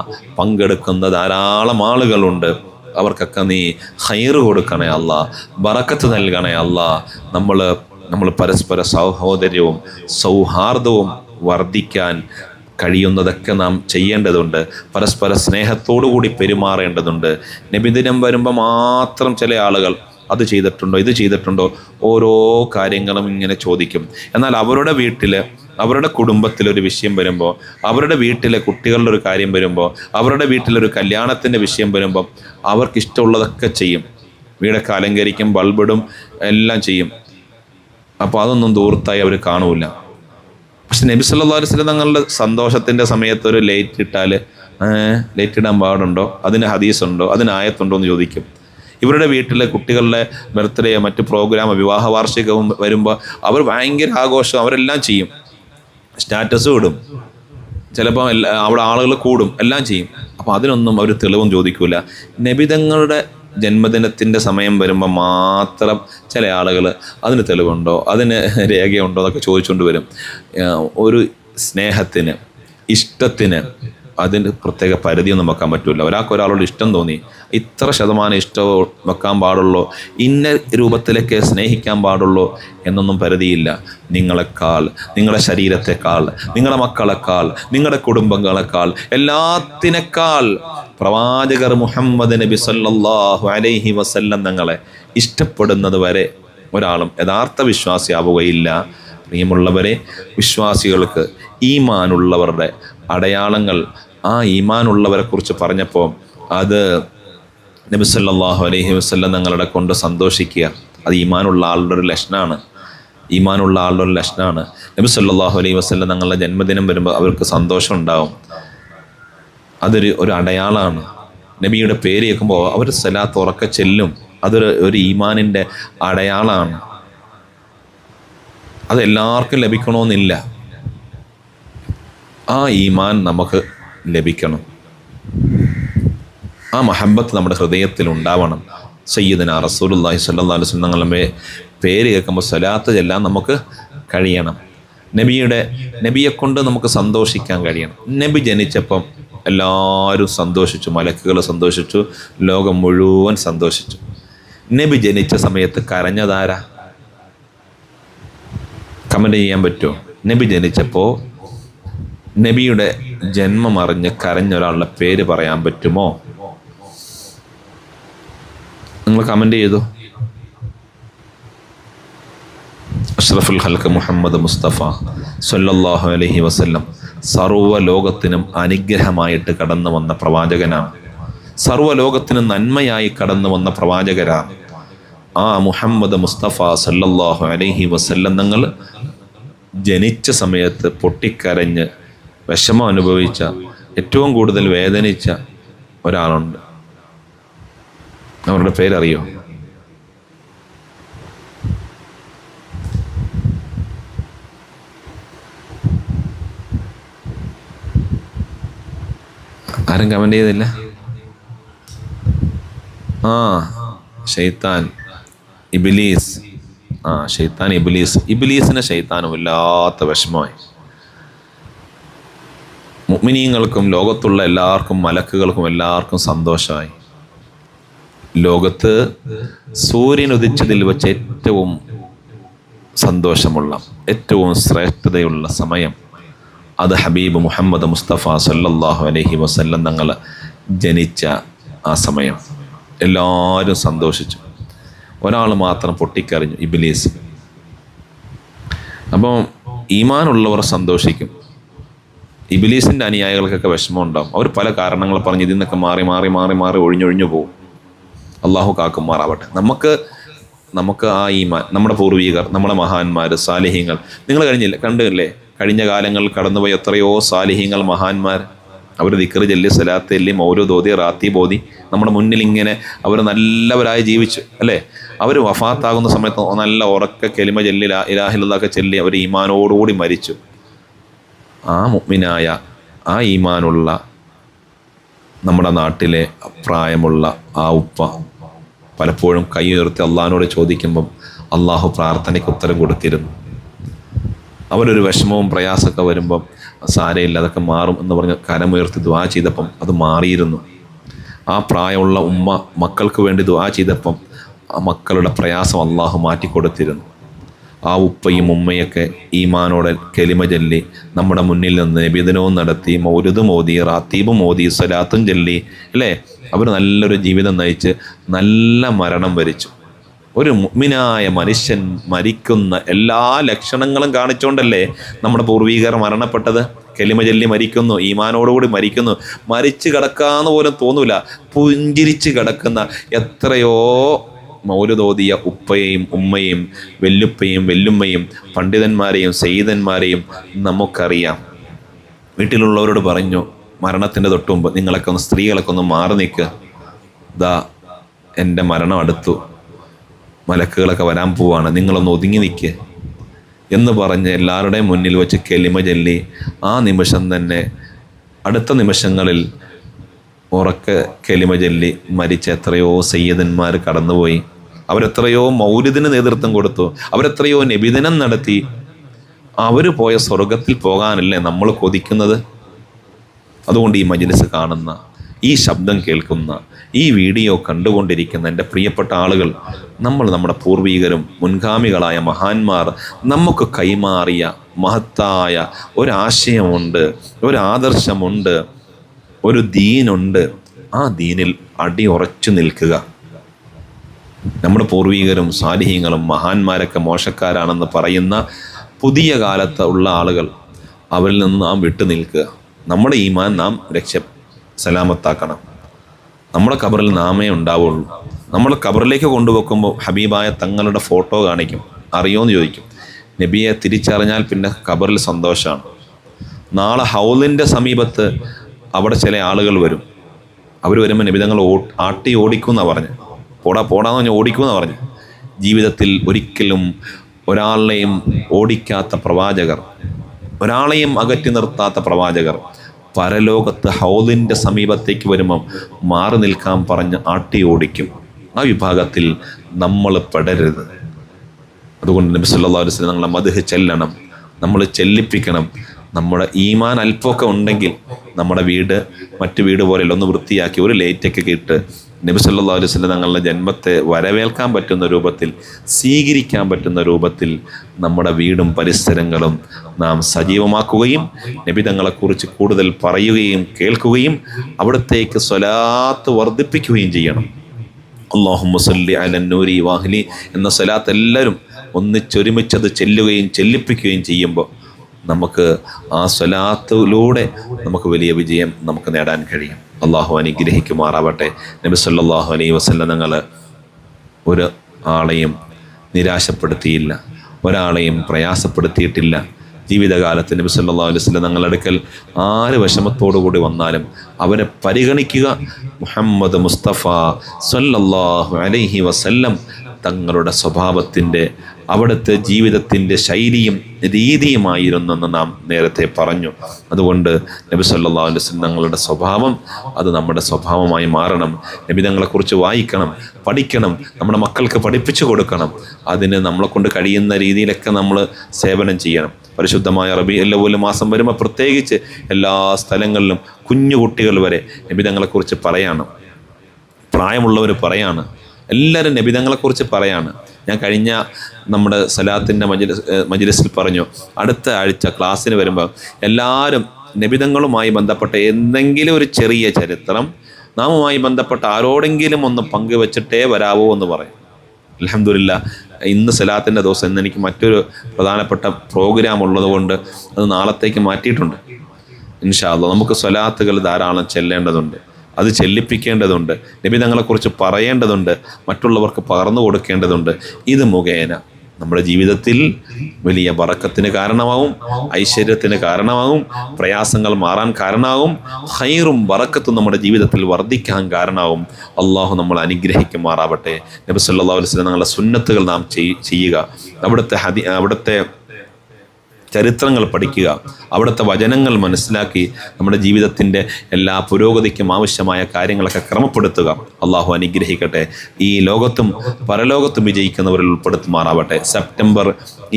പങ്കെടുക്കുന്ന ധാരാളം ആളുകളുണ്ട്. അവർക്കൊക്കെ നീ ഖൈറ് കൊടുക്കണേ അല്ലാ, ബറക്കത്ത് നൽകണേ അല്ലാ. നമ്മൾ പരസ്പര സഹോദര്യവും സൗഹാർദ്ദവും വർദ്ധിക്കാൻ കഴിയുന്നതൊക്കെ നാം ചെയ്യേണ്ടതുണ്ട്. പരസ്പര സ്നേഹത്തോടുകൂടി പെരുമാറേണ്ടതുണ്ട്. നബിദിനം വരുമ്പോൾ മാത്രം ചില ആളുകൾ അത് ചെയ്തിട്ടുണ്ടോ, ഇത് ചെയ്തിട്ടുണ്ടോ, ഓരോ കാര്യങ്ങളും ഇങ്ങനെ ചോദിക്കും. എന്നാൽ അവരുടെ വീട്ടിൽ, അവരുടെ കുടുംബത്തിലൊരു വിഷയം വരുമ്പോൾ, അവരുടെ വീട്ടിലെ കുട്ടികളുടെ ഒരു കാര്യം വരുമ്പോൾ, അവരുടെ വീട്ടിലൊരു കല്യാണത്തിൻ്റെ വിഷയം വരുമ്പോൾ അവർക്കിഷ്ടമുള്ളതൊക്കെ ചെയ്യും. വീടൊക്കെ അലങ്കരിക്കും, ബൾബിടും, എല്ലാം ചെയ്യും. അപ്പോൾ അതൊന്നും ദൂർത്തായി അവർ കാണൂല. പക്ഷെ നബി സല്ലല്ലാഹു അലൈഹി വസല്ലം തങ്ങളുടെ സന്തോഷത്തിൻ്റെ സമയത്ത് ഒരു ലൈറ്റ് ഇട്ടാൽ, ലൈറ്റ് ഇടാൻ പാടുണ്ടോ, അതിന് ഹദീസുണ്ടോ, അതിന് ആയത്തുണ്ടോ എന്ന് ചോദിക്കും. ഇവരുടെ വീട്ടിലെ കുട്ടികളുടെ ബർത്ത്ഡേ, മറ്റ് പ്രോഗ്രാം, വിവാഹ വാർഷികവും വരുമ്പോൾ അവർ ഭയങ്കര ആഘോഷം, അവരെല്ലാം ചെയ്യും, സ്റ്റാറ്റസും ഇടും, ചിലപ്പോൾ അവിടെ ആളുകൾ കൂടും, എല്ലാം ചെയ്യും. അപ്പോൾ അതിനൊന്നും അവർ തെളിവും ചോദിക്കൂല. നബിതങ്ങളുടെ ജന്മദിനത്തിൻ്റെ സമയം വരുമ്പോൾ മാത്രം ചില ആളുകൾ അതിന് തെളിവുണ്ടോ, അതിന് രേഖയുണ്ടോ എന്നൊക്കെ ചോദിച്ചുകൊണ്ട് വരും. ഒരു സ്നേഹത്തിന്, ഇഷ്ടത്തിന് അതിന് പ്രത്യേക പരിധിയൊന്നും വെക്കാൻ പറ്റില്ല. ഒരാളോട് ഇഷ്ടം തോന്നി, ഇത്ര ശതമാനം ഇഷ്ടം വെക്കാൻ പാടുള്ളൂ, ഇന്ന രൂപത്തിലൊക്കെ സ്നേഹിക്കാൻ പാടുള്ളൂ എന്നൊന്നും പരിധിയില്ല. നിങ്ങളെക്കാൾ, നിങ്ങളുടെ ശരീരത്തെക്കാൾ, നിങ്ങളുടെ മക്കളെക്കാൾ, നിങ്ങളുടെ കുടുംബങ്ങളെക്കാൾ, എല്ലാത്തിനേക്കാൾ പ്രവാചകർ മുഹമ്മദ് നബി സല്ലല്ലാഹു അലൈഹി വസല്ലം തങ്ങളെ ഇഷ്ടപ്പെടുന്നത് വരെ ഒരാളും യഥാർത്ഥ വിശ്വാസിയാവുകയില്ല. പ്രിയമുള്ളവരെ, വിശ്വാസികൾക്ക് ഈമാനുള്ളവരുടെ അടയാളങ്ങൾ, ആ ഈമാനുള്ളവരെ കുറിച്ച് പറഞ്ഞപ്പോൾ അത് നബി സല്ലല്ലാഹു അലൈഹി വസല്ലം തങ്ങളുടെ കൊണ്ട് സന്തോഷിക്കുക, അത് ഈമാനുള്ള ആളുടെ ഒരു ലക്ഷണമാണ്. ഈമാനുള്ള ആളുടെ ഒരു ലക്ഷണമാണ്. നബി സല്ലല്ലാഹു അലൈഹി വസല്ലം തങ്ങളുടെ ജന്മദിനം വരുമ്പോൾ അവർക്ക് സന്തോഷം ഉണ്ടാവും. അതൊരു അടയാളമാണ്. നബിയുടെ പേര് കേൾക്കുമ്പോൾ അവർ സ്വലാത്ത് ഉറക്കെ ചെല്ലും. അതൊരു ഈമാനിൻ്റെ അടയാളമാണ്. അതെല്ലാവർക്കും ലഭിക്കണമെന്നില്ല. ആ ഈമാൻ നമുക്ക് ലഭിക്കണം, ആ മഹബത്ത് നമ്മുടെ ഹൃദയത്തിൽ ഉണ്ടാവണം. സയ്യിദനാ റസൂലുള്ളാഹി സ്വല്ലല്ലാഹു അലൈഹി വസല്ലം തങ്ങളുടെ പേര് കേൾക്കുമ്പോൾ സ്വലാത്ത് ചെല്ലാൻ നമുക്ക് കഴിയണം. നബിയെക്കൊണ്ട് നമുക്ക് സന്തോഷിക്കാൻ കഴിയണം. നബി ജനിച്ചപ്പം എല്ലാവരും സന്തോഷിച്ചു, മലക്കുകൾ സന്തോഷിച്ചു, ലോകം മുഴുവൻ സന്തോഷിച്ചു. നബി ജനിച്ച സമയത്ത് കരഞ്ഞതാരാ? കമൻ്റ് ചെയ്യാൻ പറ്റുമോ? നബി ജനിച്ചപ്പോൾ നബിയുടെ ജന്മം അറിഞ്ഞ് കരഞ്ഞ ഒരാളുടെ പേര് പറയാൻ പറ്റുമോ? നിങ്ങൾ കമൻ്റ് ചെയ്തു. അഷ്റഫുൽ ഖൽഖ് മുഹമ്മദ് മുസ്തഫ സ്വല്ലല്ലാഹു അലൈഹി വസല്ലം സർവ്വലോകത്തിനും അനുഗ്രഹമായിട്ട് കടന്നു വന്ന പ്രവാചകനാണ്. സർവ്വലോകത്തിനും നന്മയായി കടന്നു വന്ന പ്രവാചകരാണ്. ആ മുഹമ്മദ് മുസ്തഫ സല്ലല്ലാഹു അലൈഹി വസല്ലം തങ്ങൾ ജനിച്ച സമയത്ത് പൊട്ടിക്കരഞ്ഞ് വിഷമം അനുഭവിച്ച, ഏറ്റവും കൂടുതൽ വേദനിച്ച ഒരാളുണ്ട്. അവരുടെ പേരറിയോ? ആരും കമൻ്റ് ചെയ്തില്ല? ഷെയ്ത്താൻ, ഇബ്ലീസ്. ഷെയ്ത്താൻ, ഇബ്ലീസിന് ഷെയ്ത്താനും വല്ലാത്ത വിഷമമായി. മുഅ്മിനീങ്ങൾക്കും ലോകത്തുള്ള എല്ലാവർക്കും, മലക്കുകൾക്കും എല്ലാവർക്കും സന്തോഷമായി. ലോകത്ത് സൂര്യൻ ഉദിച്ചതിൽ വെച്ച് ഏറ്റവും സന്തോഷമുള്ള, ഏറ്റവും ശ്രേഷ്ഠതയുള്ള സമയം അത് ഹബീബ് മുഹമ്മദ് മുസ്തഫ സല്ലല്ലാഹു അലൈഹി വസല്ലം തങ്ങൾ ജനിച്ച ആ സമയം. എല്ലാവരും സന്തോഷിച്ചു. ഒരാൾ മാത്രം പൊട്ടിക്കരഞ്ഞു, ഇബ്ലീസ്. അപ്പോൾ ഈമാനുള്ളവർ സന്തോഷിക്കും. ഇബ്ലീസിൻ്റെ അനുയായികൾക്കൊക്കെ വിഷമം ഉണ്ടാവും. അവർ പല കാരണങ്ങൾ പറഞ്ഞ് ഇതിൽ നിന്നൊക്കെ മാറി മാറി മാറി മാറി ഒഴിഞ്ഞൊഴിഞ്ഞു പോകും. അള്ളാഹു കാക്കുമാറാവട്ടെ. നമുക്ക് ആ ഈമാൻ, നമ്മുടെ പൂർവികർ, നമ്മുടെ മഹാന്മാർ, സാലിഹ്യങ്ങൾ, നിങ്ങൾ കണ്ടില്ലേ കഴിഞ്ഞ കാലങ്ങളിൽ കടന്നുപോയ എത്രയോ സാലിഹ്യങ്ങൾ, മഹാന്മാർ. അവർ ദിക്ർ ചൊല്ലി, സലാത്ത് ചൊല്ലി, മൗലൂദ് ഓതി, റാത്തീബ് ഓതി നമ്മുടെ മുന്നിൽ ഇങ്ങനെ അവർ നല്ലവരായി ജീവിച്ചു, അല്ലേ? അവർ വഫാത്താകുന്ന സമയത്ത് നല്ല ഉറക്ക കെലിമ ചൊല്ലി, ലാ ഇലാഹ ഇല്ലല്ലാഹ് ചൊല്ലി അവർ ഈമാനോടുകൂടി മരിച്ചു. ആ മുഅ്മിനായ, ആ ഈമാനുള്ള നമ്മുടെ നാട്ടിലെ പ്രായമുള്ള ആ ഉപ്പ പലപ്പോഴും കൈ ഉയർത്തി അള്ളാഹിനോട് ചോദിക്കുമ്പം അള്ളാഹു പ്രാർത്ഥനയ്ക്ക് ഉത്തരം കൊടുത്തിരുന്നു. അവരൊരു വിഷമവും പ്രയാസമൊക്കെ വരുമ്പം സാരയില്ല, അതൊക്കെ മാറും എന്ന് പറഞ്ഞ് കരമുയർത്തി ദുആ ചെയ്തപ്പം അത് മാറിയിരുന്നു. ആ പ്രായമുള്ള ഉമ്മ മക്കൾക്ക് വേണ്ടി ദുആ ചെയ്തപ്പം ആ മക്കളുടെ പ്രയാസം അള്ളാഹു മാറ്റിക്കൊടുത്തിരുന്നു. ആ ഉപ്പയും ഉമ്മയൊക്കെ ഈമാനോടെ കെലിമ ചൊല്ലി നമ്മുടെ മുന്നിൽ നിന്ന് നബിദിനവും നടത്തി, മൗലിദ് മോദി, റാത്തീബ് മോദി, സ്വലാത്തും ചൊല്ലി, അല്ലേ? അവർ നല്ലൊരു ജീവിതം നയിച്ച് നല്ല മരണം വരിച്ചു. ഒരു മുഅ്മിനായ മനുഷ്യൻ മരിക്കുന്ന എല്ലാ ലക്ഷണങ്ങളും കാണിച്ചുകൊണ്ടല്ലേ നമ്മുടെ പൂർവീകർ മരണപ്പെട്ടത്. കെലിമ ചൊല്ലി മരിക്കുന്നു, ഈമാനോടുകൂടി മരിക്കുന്നു. മരിച്ചു കിടക്കാന്ന് പോലും തോന്നൂല, പുഞ്ചിരിച്ച് കിടക്കുന്ന എത്രയോ മൗലിദോദിയ ഉപ്പയെയും ഉമ്മയും വെല്ലുപ്പയും വെല്ലുമ്മയും പണ്ഡിതന്മാരെയും സയ്യിദന്മാരെയും നമുക്കറിയാം. വീട്ടിലുള്ളവരോട് പറഞ്ഞു മരണത്തിൻ്റെ തൊട്ട് മുമ്പ് നിങ്ങളൊക്കെ ഒന്ന്, സ്ത്രീകളൊക്കെ ഒന്ന് മാറി നിൽക്കുക, ദാ എൻ്റെ മരണം അടുത്തു, മലക്കുകളൊക്കെ വരാൻ പോവാണ്, നിങ്ങളൊന്ന് ഒതുങ്ങി നിൽക്കുക എന്ന് പറഞ്ഞ് എല്ലാവരുടെയും മുന്നിൽ വെച്ച് കെലിമ ചൊല്ലി ആ നിമിഷം തന്നെ അടുത്ത നിമിഷങ്ങളിൽ ഉറക്കെ കെലിമ ചൊല്ലി മരിച്ച എത്രയോ സയ്യിദന്മാർ കടന്നുപോയി. അവരെത്രയോ മൗലിദിന് നേതൃത്വം കൊടുത്തു, അവരെത്രയോ നബിദിനം നടത്തി. അവർ പോയ സ്വർഗത്തിൽ പോകാനല്ലേ നമ്മൾ കൊതിക്കുന്നത്? അതുകൊണ്ട് ഈ മജ്ലിസ് കാണുന്ന, ഈ ശബ്ദം കേൾക്കുന്ന, ഈ വീഡിയോ കണ്ടുകൊണ്ടിരിക്കുന്ന എൻ്റെ പ്രിയപ്പെട്ട ആളുകൾ, നമ്മൾ നമ്മുടെ പൂർവികരും മുൻഗാമികളായ മഹാന്മാർ നമുക്ക് കൈമാറിയ മഹത്തായ ഒരാശയമുണ്ട്, ഒരാദർശമുണ്ട്, ഒരു ദീനുണ്ട്. ആ ദീനിൽ അടിയുറച്ചു നിൽക്കുക. നമ്മുടെ പൂർവികരും സാലിഹ്യങ്ങളും മഹാന്മാരൊക്കെ മോശക്കാരാണെന്ന് പറയുന്ന പുതിയ കാലത്ത് ഉള്ള ആളുകൾ, അവരിൽ നിന്ന് നാം വിട്ടു നിൽക്കുക. നമ്മുടെ ഈമാൻ നാം സലാമത്താക്കണം. നമ്മുടെ ഖബറിൽ നാമേ ഉണ്ടാവുള്ളൂ. നമ്മൾ ഖബറിലേക്ക് കൊണ്ടുവെക്കുമ്പോൾ ഹബീബായ തങ്ങളുടെ ഫോട്ടോ കാണിക്കും. അറിയോന്ന് ചോദിക്കും. നബിയെ തിരിച്ചറിഞ്ഞാൽ പിന്നെ ഖബറിൽ സന്തോഷമാണ്. നാളെ ഹൗലിൻ്റെ സമീപത്ത് അവിടെ ചില ആളുകൾ വരും. അവർ വരുമ്പോൾ നബി തങ്ങൾ ആട്ടി ഓടിക്കുമെന്നാണ് പറഞ്ഞ്, പോടാന്ന് പറഞ്ഞ് ഓടിക്കുമെന്നാണ് പറഞ്ഞ്. ജീവിതത്തിൽ ഒരിക്കലും ഒരാളെയും ഓടിക്കാത്ത പ്രവാചകർ, ഒരാളെയും അകറ്റി നിർത്താത്ത പ്രവാചകർ പരലോകത്ത് ഹൗലിൻ്റെ സമീപത്തേക്ക് വരുമ്പം മാറി നിൽക്കാൻ പറഞ്ഞ് ആട്ടി ഓടിക്കും. ആ വിഭാഗത്തിൽ നമ്മൾ പെടരുത്. അതുകൊണ്ട് നബി സല്ലല്ലാഹു അലൈഹി വസല്ലം നമ്മളെ മദ്ഹ് ചെല്ലണം, നമ്മൾ ചെല്ലിപ്പിക്കണം. നമ്മുടെ ഈമാൻ അല്പമൊക്കെ ഉണ്ടെങ്കിൽ നമ്മുടെ വീട് മറ്റു വീട് പോലെയല്ല, ഒന്ന് വൃത്തിയാക്കി ഒരു ലൈറ്റൊക്കെ ഇട്ട് നബി സല്ലല്ലാഹു അലൈഹി വസല്ലം തങ്ങളുടെ ജന്മത്തെ വരവേൽക്കാൻ പറ്റുന്ന രൂപത്തിൽ, സ്വീകരിക്കാൻ പറ്റുന്ന രൂപത്തിൽ നമ്മുടെ വീടും പരിസരങ്ങളും നാം സജീവമാക്കുകയും നബി തങ്ങളെക്കുറിച്ച് കൂടുതൽ പറയുകയും കേൾക്കുകയും അവിടത്തേക്ക് സ്വലാത്ത് വർദ്ധിപ്പിക്കുകയും ചെയ്യണം. അല്ലാഹുമ്മ സല്ലി അലൻ നൂരി വാഹ്ലി എന്ന സ്വലാത്ത് എല്ലാവരും ഒന്നിച്ചൊരുമിച്ചത് ചെല്ലുകയും ചെല്ലിപ്പിക്കുകയും ചെയ്യുമ്പോൾ നമുക്ക് ആ സ്വലാത്തിലൂടെ നമുക്ക് വലിയ വിജയം നമുക്ക് നേടാൻ കഴിയും. അള്ളാഹു അനുഗ്രഹിക്കുമാറാവട്ടെ. നബി സല്ലല്ലാഹു അലൈഹി വസല്ലം തങ്ങൾ ഒരു ആളെയും നിരാശപ്പെടുത്തിയില്ല, ഒരാളെയും പ്രയാസപ്പെടുത്തിയിട്ടില്ല. ജീവിതകാലത്ത് നബി സല്ലല്ലാഹു അലൈഹി വസല്ലം തങ്ങളുടെ അടുക്കൽ ആര് വിഷമത്തോടുകൂടി വന്നാലും അവരെ പരിഗണിക്കുക. മുഹമ്മദ് മുസ്തഫ സല്ലല്ലാഹു അലൈഹി വസല്ലം തങ്ങളുടെ സ്വഭാവത്തിൻ്റെ, അവിടുത്തെ ജീവിതത്തിൻ്റെ ശൈലിയും രീതിയുമായിരുന്നെന്ന് നാം നേരത്തെ പറഞ്ഞു. അതുകൊണ്ട് നബി സല്ലല്ലാഹു അലൈഹി വസല്ലം തങ്ങളുടെ സ്വഭാവം അത് നമ്മുടെ സ്വഭാവമായി മാറണം. നബി തങ്ങളെക്കുറിച്ച് വായിക്കണം, പഠിക്കണം, നമ്മുടെ മക്കൾക്ക് പഠിപ്പിച്ചു കൊടുക്കണം. അതിന് നമ്മളെ കൊണ്ട് കഴിയുന്ന രീതിയിലൊക്കെ നമ്മൾ സേവനം ചെയ്യണം. പരിശുദ്ധമായ റബീഉൽ അവ്വൽ മാസം വരുമ്പോൾ പ്രത്യേകിച്ച് എല്ലാ സ്ഥലങ്ങളിലും കുഞ്ഞു കുട്ടികൾ വരെ നബി തങ്ങളെക്കുറിച്ച് പറയാണ്, പ്രായമുള്ളവർ പറയാണ്, എല്ലാവരും നബി തങ്ങളെക്കുറിച്ച് പറയാണ്. ഞാൻ കഴിഞ്ഞ നമ്മുടെ സലാത്തിൻ്റെ മജ്‌ലിസിൽ പറഞ്ഞു, അടുത്ത ആഴ്ച ക്ലാസ്സിന് വരുമ്പോൾ എല്ലാവരും നബിതങ്ങളുമായി ബന്ധപ്പെട്ട എന്തെങ്കിലും ഒരു ചെറിയ ചരിത്രം നാമുമായി ബന്ധപ്പെട്ട ആരോടെങ്കിലും ഒന്ന് പങ്കുവെച്ചിട്ടേ വരാവോ എന്ന് പറയും. അൽഹംദുലില്ലാഹ്, ഇന്ന് സലാത്തിൻ്റെ ദിവസം ഇന്ന് എനിക്ക് മറ്റൊരു പ്രധാനപ്പെട്ട പ്രോഗ്രാം ഉള്ളതുകൊണ്ട് അത് നാളത്തേക്ക് മാറ്റിയിട്ടുണ്ട്. ഇൻഷാ അല്ലാഹ് നമുക്ക് സ്വലാത്തുകൾ ധാരാളം ചെല്ലേണ്ടതുണ്ട്, അത് ചെല്ലിപ്പിക്കേണ്ടതുണ്ട്, നബി തങ്ങളെക്കുറിച്ച് പറയേണ്ടതുണ്ട്, മറ്റുള്ളവർക്ക് പകർന്നു കൊടുക്കേണ്ടതുണ്ട്. ഇത് മുഖേന നമ്മുടെ ജീവിതത്തിൽ വലിയ ബറക്കത്തിന് കാരണമാവും, ഐശ്വര്യത്തിന് കാരണമാവും, പ്രയാസങ്ങൾ മാറാൻ കാരണമാവും, ഖൈറും ബറക്കത്തും നമ്മുടെ ജീവിതത്തിൽ വർദ്ധിക്കാൻ കാരണമാവും. അള്ളാഹു നമ്മൾ അനുഗ്രഹിക്കുമാറാവട്ടെ. നബി സല്ലല്ലാഹു അലൈഹി വസല്ലം തങ്ങളുടെ സുന്നത്തുകൾ നാം ചെയ്യുക, അവിടുത്തെ ചരിത്രങ്ങൾ പഠിക്കുക, അവിടുത്തെ വചനങ്ങൾ മനസ്സിലാക്കി നമ്മുടെ ജീവിതത്തിൻ്റെ എല്ലാ പുരോഗതിക്കും ആവശ്യമായ കാര്യങ്ങളൊക്കെ ക്രമപ്പെടുത്തുക. അള്ളാഹു അനുഗ്രഹിക്കട്ടെ. ഈ ലോകത്തും പരലോകത്തും വിജയിക്കുന്നവരിൽ ഉൾപ്പെടുത്തുമാറാവട്ടെ. സെപ്റ്റംബർ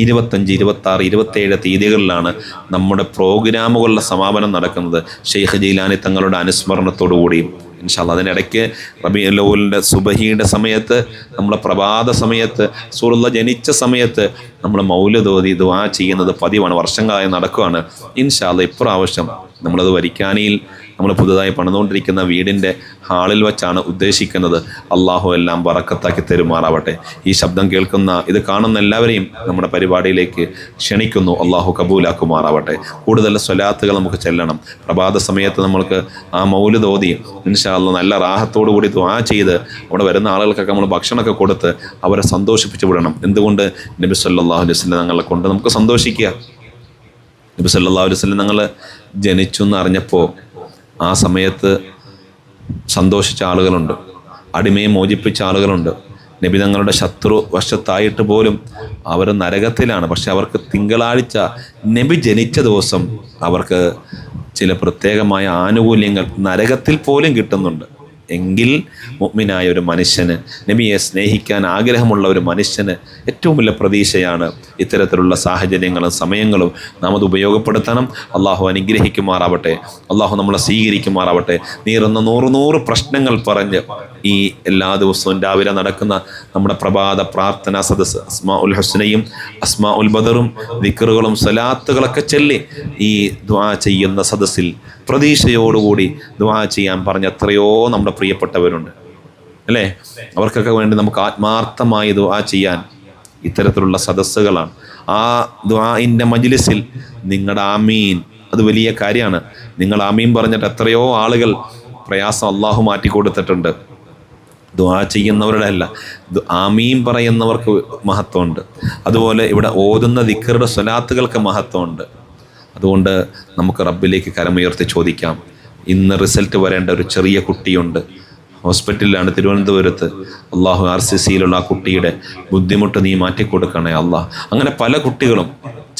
25, 26, 27 തീയതികളിലാണ് നമ്മുടെ പ്രോഗ്രാമുകളുടെ സമാപനം നടക്കുന്നത്. ഷെയ്ഖ് ജീലാനി തങ്ങളുടെ അനുസ്മരണത്തോടു കൂടി ഇൻഷാ അല്ലാഹ്. അതിനിടയ്ക്ക് റബീഉൽ അവ്വലിൻ്റെ സുബഹിയുടെ സമയത്ത്, നമ്മളെ പ്രഭാത സമയത്ത്, റസൂലുള്ളാഹി ജനിച്ച സമയത്ത് നമ്മൾ മൗലിദ് ഓതി ദുആ ചെയ്യുന്നത് പതിവാണ്, വർഷങ്ങളായി നടക്കുകയാണ്. ഇൻഷാ അല്ലാഹ് ഇപ്രാവശ്യം നമ്മളത് വരിക്കാനിയിൽ നമ്മൾ പുതുതായി പണിതുകൊണ്ടിരിക്കുന്ന വീടിൻ്റെ ഹാളിൽ വെച്ചാണ് ഉദ്ദേശിക്കുന്നത്. അള്ളാഹു എല്ലാം ബറക്കത്താക്കി തരുമാറാവട്ടെ. ഈ ശബ്ദം കേൾക്കുന്ന, ഇത് കാണുന്ന എല്ലാവരെയും നമ്മുടെ പരിപാടിയിലേക്ക് ക്ഷണിക്കുന്നു. അള്ളാഹു കബൂലാക്കുമാറാവട്ടെ. കൂടുതൽ സ്വലാത്തുകൾ നമുക്ക് ചെല്ലണം. പ്രഭാത സമയത്ത് നമ്മൾക്ക് ആ മൗലിദ് ഓതി ഇൻഷാ അല്ലാഹ് നല്ല റാഹത്തോടു കൂടി ദുആ ചെയ്ത് അവിടെ വരുന്ന ആളുകൾക്കൊക്കെ നമ്മൾ ഭക്ഷണമൊക്കെ കൊടുത്ത് അവരെ സന്തോഷിപ്പിച്ചു വിടണം. എന്തുകൊണ്ട്? നബി സല്ലല്ലാഹു അലൈഹി വസല്ലം തങ്ങളെ കൊണ്ട് നമുക്ക് സന്തോഷിക്കുക. നബി സല്ലല്ലാഹു അലൈഹി വസല്ലം തങ്ങൾ ജനിച്ചു എന്ന് അറിഞ്ഞപ്പോൾ ആ സമയത്ത് സന്തോഷിച്ച ആളുകളുണ്ട്, അടിമയെ മോചിപ്പിച്ച ആളുകളുണ്ട്. നബി തങ്ങളുടെ ശത്രു വശത്തായിട്ട് പോലും അവർ നരകത്തിലാണ്. പക്ഷെ അവർക്ക് തിങ്കളാഴ്ച നബി ജനിച്ച ദിവസം അവർക്ക് ചില പ്രത്യേകമായ ആനുകൂല്യങ്ങൾ നരകത്തിൽ പോലും കിട്ടുന്നുണ്ട്. എങ്കിൽ മുഅ്മിനായ ഒരു മനുഷ്യന്, നബിയെ സ്നേഹിക്കാൻ ആഗ്രഹമുള്ള ഒരു മനുഷ്യന് ഏറ്റവും വലിയ പ്രതീക്ഷയാണ് ഇത്തരത്തിലുള്ള സാഹചര്യങ്ങളും സമയങ്ങളും. നാം അത് ഉപയോഗപ്പെടുത്തണം. അള്ളാഹു അനുഗ്രഹിക്കുമാറാവട്ടെ. അള്ളാഹു നമ്മളെ സ്വീകരിക്കുമാറാവട്ടെ. നീറുന്ന 100 പ്രശ്നങ്ങൾ പറഞ്ഞ് ഈ എല്ലാ ദിവസവും രാവിലെ നടക്കുന്ന നമ്മുടെ പ്രഭാത പ്രാർത്ഥനാ സദസ്സ്, അസ്മാഉൽ ഹുസ്നയും അസ്മാഉൽ ബദറും ദിക്റുകളും സലാത്തുകളൊക്കെ ചൊല്ലി ഈ ദുആ ചെയ്യുന്ന സദസ്സിൽ പ്രതീക്ഷയോടുകൂടി ദുആ ചെയ്യാൻ പറഞ്ഞ എത്രയോ നമ്മുടെ പ്രിയപ്പെട്ടവരുണ്ട്, അല്ലേ? അവർക്കൊക്കെ വേണ്ടി നമുക്ക് ആത്മാർത്ഥമായി ദുആ ചെയ്യാൻ ഇത്തരത്തിലുള്ള സദസ്സുകളാണ്. ആ ദുആഇൻ്റെ മജ്‌ലിസിൽ നിങ്ങളുടെ ആമീൻ അത് വലിയ കാര്യമാണ്. നിങ്ങൾ ആമീൻ പറഞ്ഞിട്ട് എത്രയോ ആളുകൾ പ്രയാസം അള്ളാഹു മാറ്റിക്കൊടുത്തിട്ടുണ്ട്. ദുആ ചെയ്യുന്നവരുടെ അല്ല, ആമീൻ പറയുന്നവർക്ക് മഹത്വമുണ്ട്. അതുപോലെ ഇവിടെ ഓതുന്ന ദിക്റുടെ സ്വലാത്തുകൾക്ക് മഹത്വമുണ്ട്. അതുകൊണ്ട് നമുക്ക് റബ്ബിലേക്ക് കരമുയർത്തി ചോദിക്കാം. ഇന്ന് റിസൾട്ട് വരേണ്ട ഒരു ചെറിയ കുട്ടിയുണ്ട്, ഹോസ്പിറ്റലിലാണ് തിരുവനന്തപുരത്ത്. അള്ളാഹു RCCയിലുള്ള ആ കുട്ടിയുടെ ബുദ്ധിമുട്ട് നീ മാറ്റിക്കൊടുക്കണേ അള്ളാഹ്. അങ്ങനെ പല കുട്ടികളും,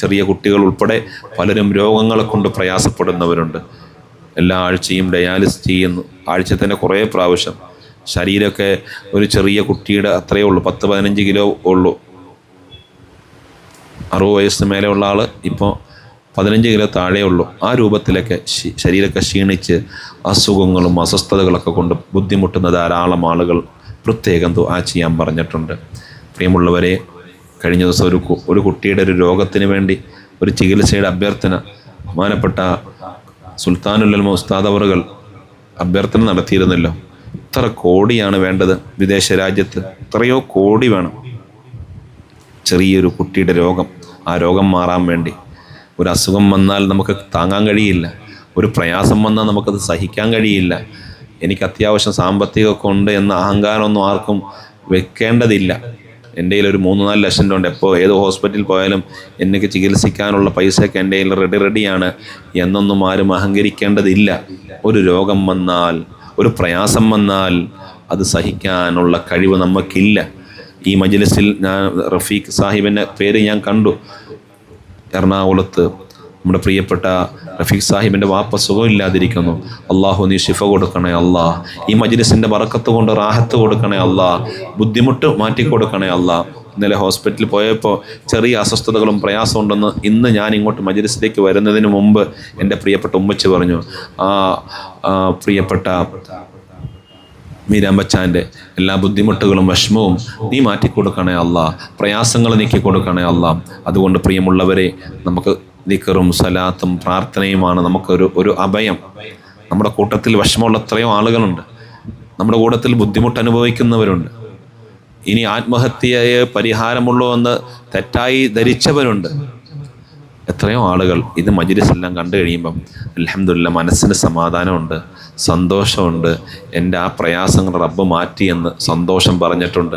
ചെറിയ കുട്ടികൾ ഉൾപ്പെടെ പലരും രോഗങ്ങളെ കൊണ്ട് പ്രയാസപ്പെടുന്നവരുണ്ട്. എല്ലാ ആഴ്ചയും ഡയാലിസിസ് ചെയ്യുന്നു, ആഴ്ച തന്നെ കുറേ പ്രാവശ്യം. ശരീരമൊക്കെ ഒരു ചെറിയ കുട്ടിയുടെ അത്രയേ ഉള്ളൂ, 10-15 കിലോ ഉള്ളൂ. 60 വയസ്സിന് മേലെ ഉള്ള ആൾ ഇപ്പോൾ 15 കിലോ താഴെ ഉള്ളൂ. ആ രൂപത്തിലൊക്കെ ശരീരമൊക്കെ ക്ഷീണിച്ച് അസുഖങ്ങളും അസ്വസ്ഥതകളൊക്കെ കൊണ്ട് ബുദ്ധിമുട്ടുന്ന ധാരാളം ആളുകൾ പ്രത്യേകം ദുആ ചെയ്യാൻ പറഞ്ഞിട്ടുണ്ട്. പ്രിയമുള്ളവരെ, കഴിഞ്ഞ ദിവസം ഒരു കുട്ടിയുടെ ഒരു രോഗത്തിന് വേണ്ടി ഒരു ചികിത്സയുടെ അഭ്യർത്ഥന ബഹുമാനപ്പെട്ട സുൽത്താനുൽ ഉലമ ഉസ്താദ് അവറുകൾ അഭ്യർത്ഥന നടത്തിയിരുന്നല്ലോ. ഇത്ര കോടിയാണ് വേണ്ടത് വിദേശ രാജ്യത്ത്, എത്രയോ കോടി വേണം ചെറിയൊരു കുട്ടിയുടെ രോഗം, ആ രോഗം മാറാൻ വേണ്ടി. ഒരു അസുഖം വന്നാൽ നമുക്ക് താങ്ങാൻ കഴിയില്ല, ഒരു പ്രയാസം വന്നാൽ നമുക്കത് സഹിക്കാൻ കഴിയില്ല. എനിക്ക് അത്യാവശ്യം സാമ്പത്തികമൊക്കെ ഉണ്ട് എന്ന അഹങ്കാരമൊന്നും ആർക്കും വെക്കേണ്ടതില്ല. എൻ്റെ കയ്യിൽ ഒരു 3-4 ലക്ഷം രൂപ ഉണ്ട്, എപ്പോൾ ഏത് ഹോസ്പിറ്റലിൽ പോയാലും എനിക്ക് ചികിത്സിക്കാനുള്ള പൈസയൊക്കെ എൻ്റെ കയ്യിൽ റെഡിയാണ് എന്നൊന്നും ആരും അഹങ്കരിക്കേണ്ടതില്ല. ഒരു രോഗം വന്നാൽ, ഒരു പ്രയാസം വന്നാൽ അത് സഹിക്കാനുള്ള കഴിവ് നമുക്കില്ല. ഈ മജ്ലിസിൽ ഞാൻ റഫീഖ് സാഹിബിൻ്റെ പേര് ഞാൻ കണ്ടു. എറണാകുളത്ത് നമ്മുടെ പ്രിയപ്പെട്ട റഫീഖ് സാഹിബിൻ്റെ വാപ്പ സുഖമില്ലാതിരിക്കുന്നു. അള്ളാഹു നീ ശിഫ കൊടുക്കണേ അല്ലാ. ഈ മജ്ലിസിൻ്റെ ബറക്കത്ത് കൊണ്ട് റാഹത്ത് കൊടുക്കണേ അല്ലാ. ബുദ്ധിമുട്ട് മാറ്റിക്കൊടുക്കണേ അല്ലാ. ഇന്നലെ ഹോസ്പിറ്റലിൽ പോയപ്പോൾ ചെറിയ അസ്വസ്ഥതകളും പ്രയാസം ഉണ്ടെന്ന് ഇന്ന് ഞാൻ ഇങ്ങോട്ട് മജ്ലിസിലേക്ക് വരുന്നതിന് മുമ്പ് എൻ്റെ പ്രിയപ്പെട്ട ഉമ്മച്ചി പറഞ്ഞു, പ്രിയപ്പെട്ട മീരാമ്പച്ചാൻ്റെ എല്ലാ ബുദ്ധിമുട്ടുകളും വിഷമവും നീ മാറ്റിക്കൊടുക്കണേ അല്ലാ, പ്രയാസങ്ങൾ നീക്കി കൊടുക്കണേ അല്ലാ. അതുകൊണ്ട് പ്രിയമുള്ളവരെ, നമുക്ക് ദിക്റും സലാത്തും പ്രാർത്ഥനയുമാണ് നമുക്കൊരു അഭയം. നമ്മുടെ കൂട്ടത്തിൽ വിഷമമുള്ള എത്രയോ ആളുകളുണ്ട്, നമ്മുടെ കൂട്ടത്തിൽ ബുദ്ധിമുട്ട് അനുഭവിക്കുന്നവരുണ്ട്, ഇനി ആത്മഹത്യയെ പരിഹാരമുള്ളൂ എന്ന് തെറ്റായി ധരിച്ചവരുണ്ട്. എത്രയോ ആളുകൾ ഇത് മജ്ലിസെല്ലാം കണ്ടു കഴിയുമ്പം അൽഹംദുലില്ലാ മനസ്സിന് സമാധാനമുണ്ട്, സന്തോഷമുണ്ട്. എൻ്റെ ആ പ്രയാസങ്ങൾ റബ്ബ് മാറ്റിയെന്ന് സന്തോഷം പറഞ്ഞിട്ടുണ്ട്.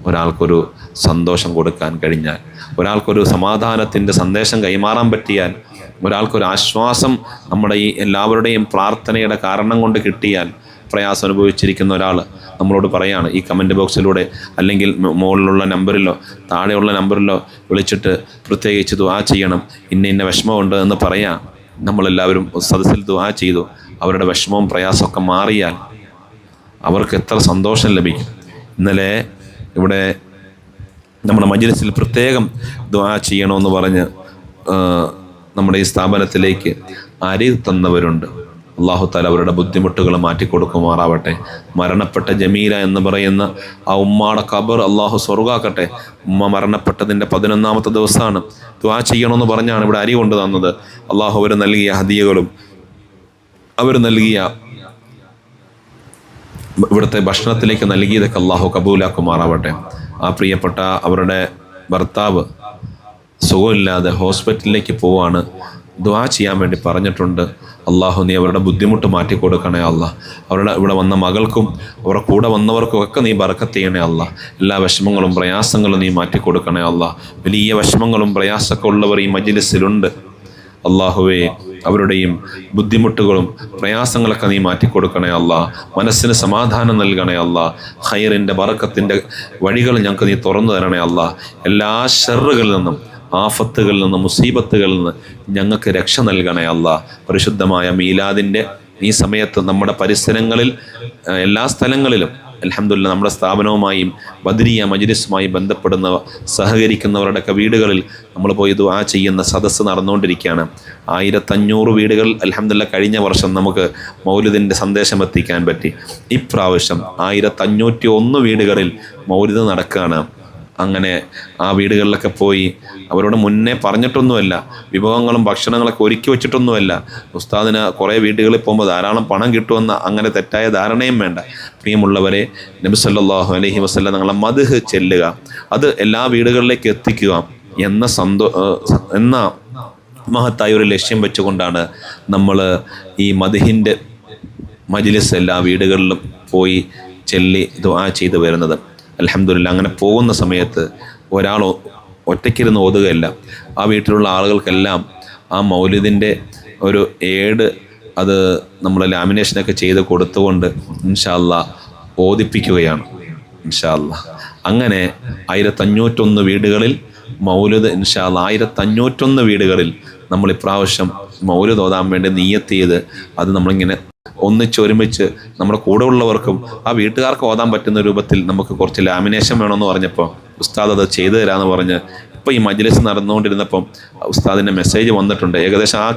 ഒരാൾക്കൊരു സന്തോഷം കൊടുക്കാൻ കഴിഞ്ഞാൽ, ഒരാൾക്കൊരു സമാധാനത്തിൻ്റെ സന്ദേശം കൈമാറാൻ പറ്റിയാൽ, ഒരാൾക്കൊരു ആശ്വാസം നമ്മുടെ ഈ എല്ലാവരുടെയും പ്രാർത്ഥനയുടെ കാരണം കൊണ്ട് കിട്ടിയാൽ, പ്രയാസം അനുഭവിച്ചിരിക്കുന്ന ഒരാൾ നമ്മളോട് പറയാണ് ഈ കമൻറ്റ് ബോക്സിലൂടെ അല്ലെങ്കിൽ മുകളിലുള്ള നമ്പറിലോ താഴെയുള്ള നമ്പറിലോ വിളിച്ചിട്ട് പ്രത്യേകിച്ച് ദുആ ചെയ്യണം, ഇന്ന വിഷമമുണ്ട് എന്ന് പറയാം. നമ്മളെല്ലാവരും സദസ്സിൽ ദുആ ചെയ്തു, അവരുടെ വിഷമവും പ്രയാസമൊക്കെ മാറിയാൽ അവർക്ക് എത്ര സന്തോഷം ലഭിക്കും. ഇന്നലെ ഇവിടെ നമ്മുടെ മജ്ലിസിൽ പ്രത്യേകം ദുആ ചെയ്യണമെന്ന് പറഞ്ഞ് നമ്മുടെ ഈ സ്ഥാപനത്തിലേക്ക് അരി തന്നവരുണ്ട്. അല്ലാഹു തആല അവരുടെ ബുദ്ധിമുട്ടുകൾ മാറ്റിക്കൊടുക്കുമാറാവട്ടെ. മരണപ്പെട്ട ജമീല എന്ന് പറയുന്ന ആ ഉമ്മാടെ ഖബർ അല്ലാഹു സ്വർഗ്ഗാക്കട്ടെ. ഉമ്മ മരണപ്പെട്ടതിൻ്റെ 11ാമത്തെ ദിവസമാണ്. ദുആ ചെയ്യണമെന്ന് പറഞ്ഞാണ് ഇവിടെ അരി കൊണ്ട് തന്നത്. അല്ലാഹു അവർ നൽകിയ ഹദിയകളും അവർ നൽകിയ ഇവിടുത്തെ ഭക്ഷണത്തിലേക്ക് നൽകിയതൊക്കെ അല്ലാഹു കബൂലാക്കുമാറാവട്ടെ. ആ പ്രിയപ്പെട്ട അവരുടെ ഭർത്താവ് സുഖമില്ലാതെ ഹോസ്പിറ്റലിലേക്ക് പോവാണ്. ദുആ ചെയ്യാൻ വേണ്ടി പറഞ്ഞിട്ടുണ്ട്. അല്ലാഹു നീ അവരുടെ ബുദ്ധിമുട്ട് മാറ്റിക്കൊടുക്കണേ അല്ലാ. അവരുടെ ഇവിടെ വന്ന മകൾക്കും അവരുടെ കൂടെ വന്നവർക്കും ഒക്കെ നീ ബറക്കത്ത് ചെയ്യണേ അല്ലാ. എല്ലാ വിഷമങ്ങളും പ്രയാസങ്ങളും നീ മാറ്റിക്കൊടുക്കണേ അല്ലാ. വലിയ വിഷമങ്ങളും പ്രയാസമൊക്കെ ഉള്ളവർ ഈ മജ്ലിസിലുണ്ട്. അല്ലാഹുവേ, അവരുടെയും ബുദ്ധിമുട്ടുകളും പ്രയാസങ്ങളൊക്കെ നീ മാറ്റിക്കൊടുക്കണേ അല്ലാ. മനസ്സിന് സമാധാനം നൽകണേ അല്ലാ. ഖൈറിൻ്റെ ബറക്കത്തിൻ്റെ വഴികൾ ഞങ്ങൾക്ക് നീ തുറന്നു തരണേ അല്ലാ. എല്ലാ ഷർറുകളിൽ നിന്നും, ആഫത്തുകളിൽ നിന്ന്, മുസീബത്തുകളിൽ നിന്ന് ഞങ്ങൾക്ക് രക്ഷ നൽകണേ അല്ലാ. പരിശുദ്ധമായ മീലാദിൻ്റെ ഈ സമയത്ത് നമ്മുടെ പരിസരങ്ങളിൽ എല്ലാ സ്ഥലങ്ങളിലും അൽഹംദുലില്ലാ നമ്മുടെ സ്ഥാപനവുമായും ബദരിയ മജ്ലിസുമായി ബന്ധപ്പെടുന്ന സഹകരിക്കുന്നവരുടെയൊക്കെ വീടുകളിൽ നമ്മൾ പോയി ദുആ ചെയ്യുന്ന സദസ്സ് നടന്നുകൊണ്ടിരിക്കുകയാണ്. 1500 വീടുകൾ അൽഹംദുലില്ലാ കഴിഞ്ഞ വർഷം നമുക്ക് മൗലിദിൻ്റെ സന്ദേശം എത്തിക്കാൻ പറ്റി. ഇപ്രാവശ്യം 1501 വീടുകളിൽ മൗലിദ് നടക്കുകയാണ്. അങ്ങനെ ആ വീടുകളിലൊക്കെ പോയി അവരോട് മുന്നേ പറഞ്ഞിട്ടൊന്നുമല്ല, വിഭവങ്ങളും ഭക്ഷണങ്ങളൊക്കെ ഒരുക്കി വെച്ചിട്ടൊന്നുമല്ല. ഉസ്താദിന് കുറേ വീടുകളിൽ പോകുമ്പോൾ ധാരാളം പണം കിട്ടുമെന്ന അങ്ങനെ തെറ്റായ ധാരണയും വേണ്ട. പ്രിയമുള്ളവരെ, നബി സല്ലല്ലാഹു അലൈഹി വസല്ലം നിങ്ങളെ മദ്ഹ് ചെല്ലുക, അത് എല്ലാ വീടുകളിലേക്ക് എത്തിക്കുക എന്ന മഹത്തായ ഒരു ലക്ഷ്യം വെച്ചുകൊണ്ടാണ് നമ്മൾ ഈ മദ്ഹിൻ്റെ മജ്ലിസ് എല്ലാ വീടുകളിലും പോയി ചൊല്ലി ദുആ ചെയ്തു വരുന്നത്. അൽഹംദുലില്ലാ അങ്ങനെ പോകുന്ന സമയത്ത് ഒരാൾ ഒറ്റയ്ക്കിരുന്ന് ഓതുകയല്ല, ആ വീട്ടിലുള്ള ആളുകൾക്കെല്ലാം ആ മൗലിദിൻ്റെ ഒരു ഏട് അത് നമ്മൾ ലാമിനേഷനൊക്കെ ചെയ്ത് കൊടുത്തുകൊണ്ട് ഇൻഷാ അല്ലാ ഓദിപ്പിക്കുകയാണ് ഇൻഷാ അല്ലാ. അങ്ങനെ 1501 വീടുകളിൽ മൗലിദ് ഇൻഷാ അല്ലാ 1501 വീടുകളിൽ നമ്മൾ ഇപ്രാവശ്യം മൗലിദ് ഓതാൻ വേണ്ടി നിയ്യത്ത് ചെയ്ത് അത് നമ്മളിങ്ങനെ ഒന്നിച്ചൊരുമിച്ച് നമ്മുടെ കൂടെ ഉള്ളവർക്കും ആ വീട്ടുകാർക്ക് ഓതാൻ പറ്റുന്ന രൂപത്തിൽ നമുക്ക് കുറച്ച് ലാമിനേഷൻ വേണമെന്ന് പറഞ്ഞപ്പോൾ ഉസ്താദ് അത് ചെയ്തു തരാമെന്ന് പറഞ്ഞ് ഇപ്പോൾ ഈ മജ്ലിസ് നടന്നുകൊണ്ടിരുന്നപ്പം ഉസ്താദിൻ്റെ മെസ്സേജ് വന്നിട്ടുണ്ട്. ഏകദേശം ആ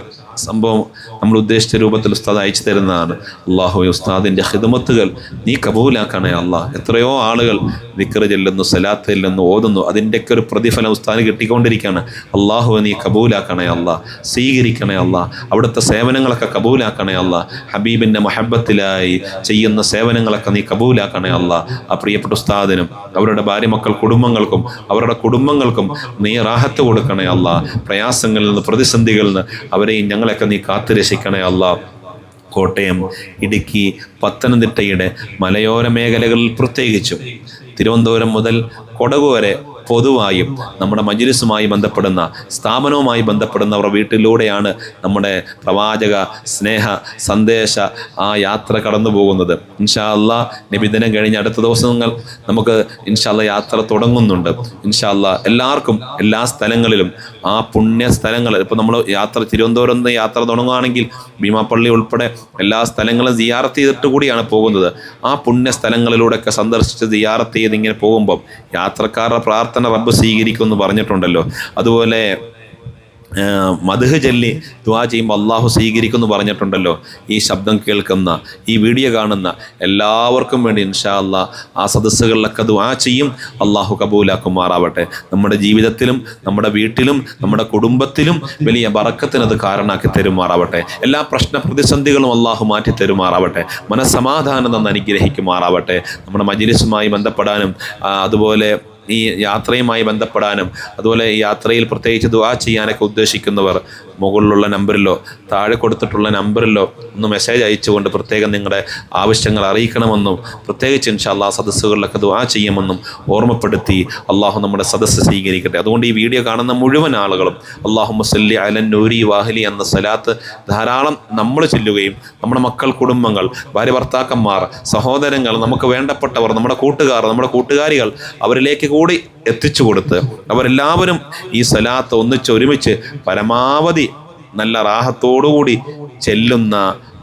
സംഭവം നമ്മൾ ഉദ്ദേശിച്ച രൂപത്തിൽ ഉസ്താദ് അയച്ചു തരുന്നതാണ്. അള്ളാഹു ഉസ്താദിൻ്റെ ഖിദ്മത്തുകൾ നീ കബൂലാക്കണേ അള്ളാഹ്. എത്രയോ ആളുകൾ ദിക്ർ ചെല്ലുന്നു, സലാത്ത് ചെല്ലുന്നു, ഓതുന്നു. അതിൻ്റെയൊക്കെ ഒരു പ്രതിഫലം ഉസ്താദിന് കിട്ടിക്കൊണ്ടിരിക്കുകയാണ്. അള്ളാഹു നീ കബൂലാക്കണേ അള്ളാഹ്, സ്വീകരിക്കണേ അള്ളാഹ്. അവിടുത്തെ സേവനങ്ങളൊക്കെ കബൂലാക്കണേ അള്ളാഹ്. ഹബീബിൻ്റെ മഹബത്തിലായി ചെയ്യുന്ന സേവനങ്ങളൊക്കെ നീ കബൂലാക്കണേ അള്ളാഹ്. ആ പ്രിയപ്പെട്ട ഉസ്താദിനും അവരുടെ ഭാര്യ മക്കൾ കുടുംബങ്ങൾക്കും അവരുടെ കുടുംബങ്ങൾക്കും നീ റാഹത്ത് കൊടുക്കണേ അള്ളാഹ്. പ്രയാസങ്ങളിൽ നിന്ന് പ്രതിസന്ധികളിൽ നിന്ന് അവരെയും ഞങ്ങളെയൊക്കെ നീ കാത്തുരക്ഷിക്കണേ അള്ളാഹ്. കോട്ടയം, ഇടുക്കി, പത്തനംതിട്ടയുടെ മലയോര മേഖലകളിൽ പ്രത്യേകിച്ചും തിരുവനന്തപുരം മുതൽ കൊടകു വരെ പൊതുവായും നമ്മുടെ മജ്ലിസുമായി ബന്ധപ്പെടുന്ന സ്ഥാപനവുമായി ബന്ധപ്പെടുന്നവർ വീട്ടിലൂടെയാണ് നമ്മുടെ പ്രവാചക സ്നേഹ സന്ദേശ ആ യാത്ര കടന്നു പോകുന്നത്. ഇൻഷാ അല്ലാഹ് നബിദിനം കഴിഞ്ഞ് അടുത്ത ദിവസങ്ങൾ നമുക്ക് ഇൻഷാ അല്ലാഹ് യാത്ര തുടങ്ങുന്നുണ്ട്. ഇൻഷാ അല്ലാഹ് എല്ലാവർക്കും എല്ലാ സ്ഥലങ്ങളിലും ആ പുണ്യ സ്ഥലങ്ങൾ ഇപ്പോൾ നമ്മൾ യാത്ര തിരുവനന്തപുരം നിന്ന് യാത്ര തുടങ്ങുകയാണെങ്കിൽ ഭീമാപ്പള്ളി ഉൾപ്പെടെ എല്ലാ സ്ഥലങ്ങളും സിയാറത്ത് ചെയ്തിട്ട് കൂടിയാണ് പോകുന്നത്. ആ പുണ്യ സ്ഥലങ്ങളിലൂടെയൊക്കെ സന്ദർശിച്ച് സിയാറത്ത് ചെയ്ത് ഇങ്ങനെ പോകുമ്പം യാത്രക്കാരുടെ പ്രാർത്ഥന റബ്ബ് സ്വീകരിക്കുമെന്ന് പറഞ്ഞിട്ടുണ്ടല്ലോ. അതുപോലെ മദ്ഹ് ചൊല്ലി ദുആ ചെയ്യുമ്പോൾ അള്ളാഹു സ്വീകരിക്കുമെന്ന് പറഞ്ഞിട്ടുണ്ടല്ലോ. ഈ ശബ്ദം കേൾക്കുന്ന, ഈ വീഡിയോ കാണുന്ന എല്ലാവർക്കും വേണ്ടി ഇൻഷാ അല്ലാഹ് ആ സദസ്സുകളിലൊക്കെ ദുആ ചെയ്യും. അള്ളാഹു കബൂലാക്കുമാറാവട്ടെ. നമ്മുടെ ജീവിതത്തിലും നമ്മുടെ വീട്ടിലും നമ്മുടെ കുടുംബത്തിലും വലിയ ബറക്കത്തിനത് കാരണമാക്കി തരുമാറാവട്ടെ. എല്ലാ പ്രശ്ന പ്രതിസന്ധികളും അള്ളാഹു മാറ്റി തരുമാറാവട്ടെ. മനസ്സമാധാനം തന്ന് അനുഗ്രഹിക്കുമാറാവട്ടെ. നമ്മുടെ മജ്ലിസുമായി ബന്ധപ്പെടാനും അതുപോലെ ഈ യാത്രയുമായി ബന്ധപ്പെടാനും അതുപോലെ ഈ യാത്രയിൽ പ്രത്യേകിച്ച് ദുആ ചെയ്യാനൊക്കെ ഉദ്ദേശിക്കുന്നവർ മുകളിലുള്ള നമ്പറിലോ താഴെ കൊടുത്തിട്ടുള്ള നമ്പറിലോ ഒന്ന് മെസ്സേജ് അയച്ചുകൊണ്ട് പ്രത്യേകം നിങ്ങളുടെ ആവശ്യങ്ങൾ അറിയിക്കണമെന്നും പ്രത്യേകിച്ച് ഇൻഷാ അല്ലാഹ് സദസ്സുകളിലൊക്കെ ദുആ ചെയ്യുമെന്നും ഓർമ്മപ്പെടുത്തി അള്ളാഹു നമ്മുടെ സദസ്സ് സ്വീകരിക്കട്ടെ. അതുകൊണ്ട് ഈ വീഡിയോ കാണുന്ന മുഴുവൻ ആളുകളും അല്ലാഹുമ്മ സ്വല്ലി അലൻ നൂരി വാഹിലി എന്ന സലാത്ത് ധാരാളം നമ്മൾ ചൊല്ലുകയും നമ്മുടെ മക്കൾ, കുടുംബങ്ങൾ, ഭാര്യ ഭർത്താക്കന്മാർ, സഹോദരങ്ങൾ, നമുക്ക് വേണ്ടപ്പെട്ടവർ, നമ്മുടെ കൂട്ടുകാർ, നമ്മുടെ കൂട്ടുകാരികൾ അവരിലേക്ക് കൂടി എത്തിച്ചു കൊടുത്ത് അവരെല്ലാവരും ഈ സലാത്ത് ഒരുമിച്ച് പരമാവധി നല്ല റാഹത്തോടുകൂടി ചെല്ലുന്ന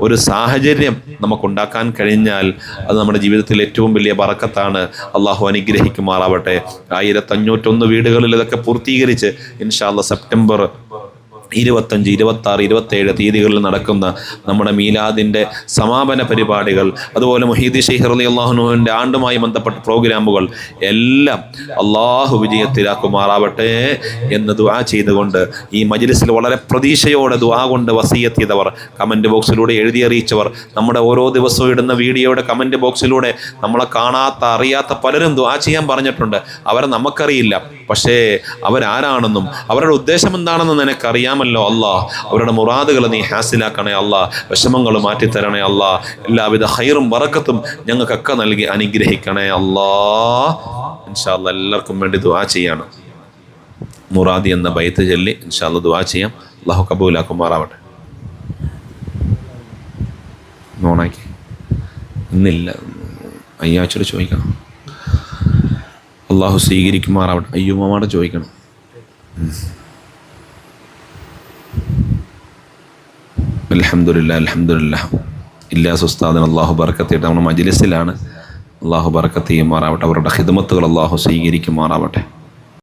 ഒരു സാഹചര്യം നമുക്കുണ്ടാക്കാൻ കഴിഞ്ഞാൽ അത് നമ്മുടെ ജീവിതത്തിൽ ഏറ്റവും വലിയ ബറക്കത്താണ്. അള്ളാഹു അനുഗ്രഹിക്കുമാറാവട്ടെ. 1501 വീടുകളിൽ ഇതൊക്കെ പൂർത്തീകരിച്ച് ഇൻഷാ അല്ലാഹ് സെപ്റ്റംബർ 25, 26, 27 തീയതികളിൽ നടക്കുന്ന നമ്മുടെ മീലാദിൻ്റെ സമാപന പരിപാടികൾ, അതുപോലെ മുഹീദി ശൈഖ് റളിയല്ലാഹു അൻഹുവിൻ്റെ ആണ്ടുമായി ബന്ധപ്പെട്ട പ്രോഗ്രാമുകൾ എല്ലാം അള്ളാഹു വിജയത്തിലാക്കുമാറാവട്ടെ എന്ന് ദുആ ചെയ്തുകൊണ്ട് ഈ മജ്ലിസിൽ വളരെ പ്രതീക്ഷയോടെ ദുആ കൊണ്ട് വസിയത്ത് ചെയ്തവർ, കമൻറ്റ് ബോക്സിലൂടെ എഴുതി അറിയിച്ചവർ, നമ്മുടെ ഓരോ ദിവസവും ഇടുന്ന വീഡിയോയുടെ കമൻറ്റ് ബോക്സിലൂടെ നമ്മളെ കാണാത്ത അറിയാത്ത പലരും ദുആ ചെയ്യാൻ പറഞ്ഞിട്ടുണ്ട്. അവരെ നമുക്കറിയില്ല, പക്ഷേ അവരാരാണെന്നും അവരുടെ ഉദ്ദേശം എന്താണെന്നും നിനക്കറിയാമല്ലോ അല്ലാഹ്. അവരുടെ മുറാദുകൾ നീ ഹാസിലാക്കണേ അല്ലാഹ്. വിഷമങ്ങൾ മാറ്റിത്തരണേ അല്ലാഹ്. എല്ലാവിധ ഖൈറും ബറക്കത്തും ഞങ്ങൾക്കൊക്കെ നൽകി അനുഗ്രഹിക്കണേ അല്ലാഹ്. ഇൻഷാ അല്ലാഹ് എല്ലാവർക്കും വേണ്ടി ദുആ ചെയ്യാണ്. മുറാദി എന്ന ബൈത്ത് ചൊല്ലി ഇൻഷാ അല്ലാഹ് ദുആ ചെയ്യാം. അല്ലാഹു കബൂലാക്കുമാറാവട്ടെ. നോണാക്കി ഇന്നില്ല, അയ്യാച്ചോട് ചോദിക്കണം. അള്ളാഹു സ്വീകരിക്കുമാറാവട്ടെ. അയ്യൂമ്മയോട് ചോദിക്കണം. അൽഹംദുലില്ലാഹ് അൽഹംദുലില്ലാഹ്. ഇല്ലാസ് ഉസ്താദിന് അള്ളാഹു ബർക്കത്ത് ചെയ്യട്ടെ. നമ്മുടെ മജ്ലിസിലാണ്. അള്ളാഹു ബർക്കത്ത് ചെയ്യുമാറാവട്ടെ. അവരുടെ ഖിദ്മത്തുകൾ അള്ളാഹു സ്വീകരിക്കുമാറാവട്ടെ.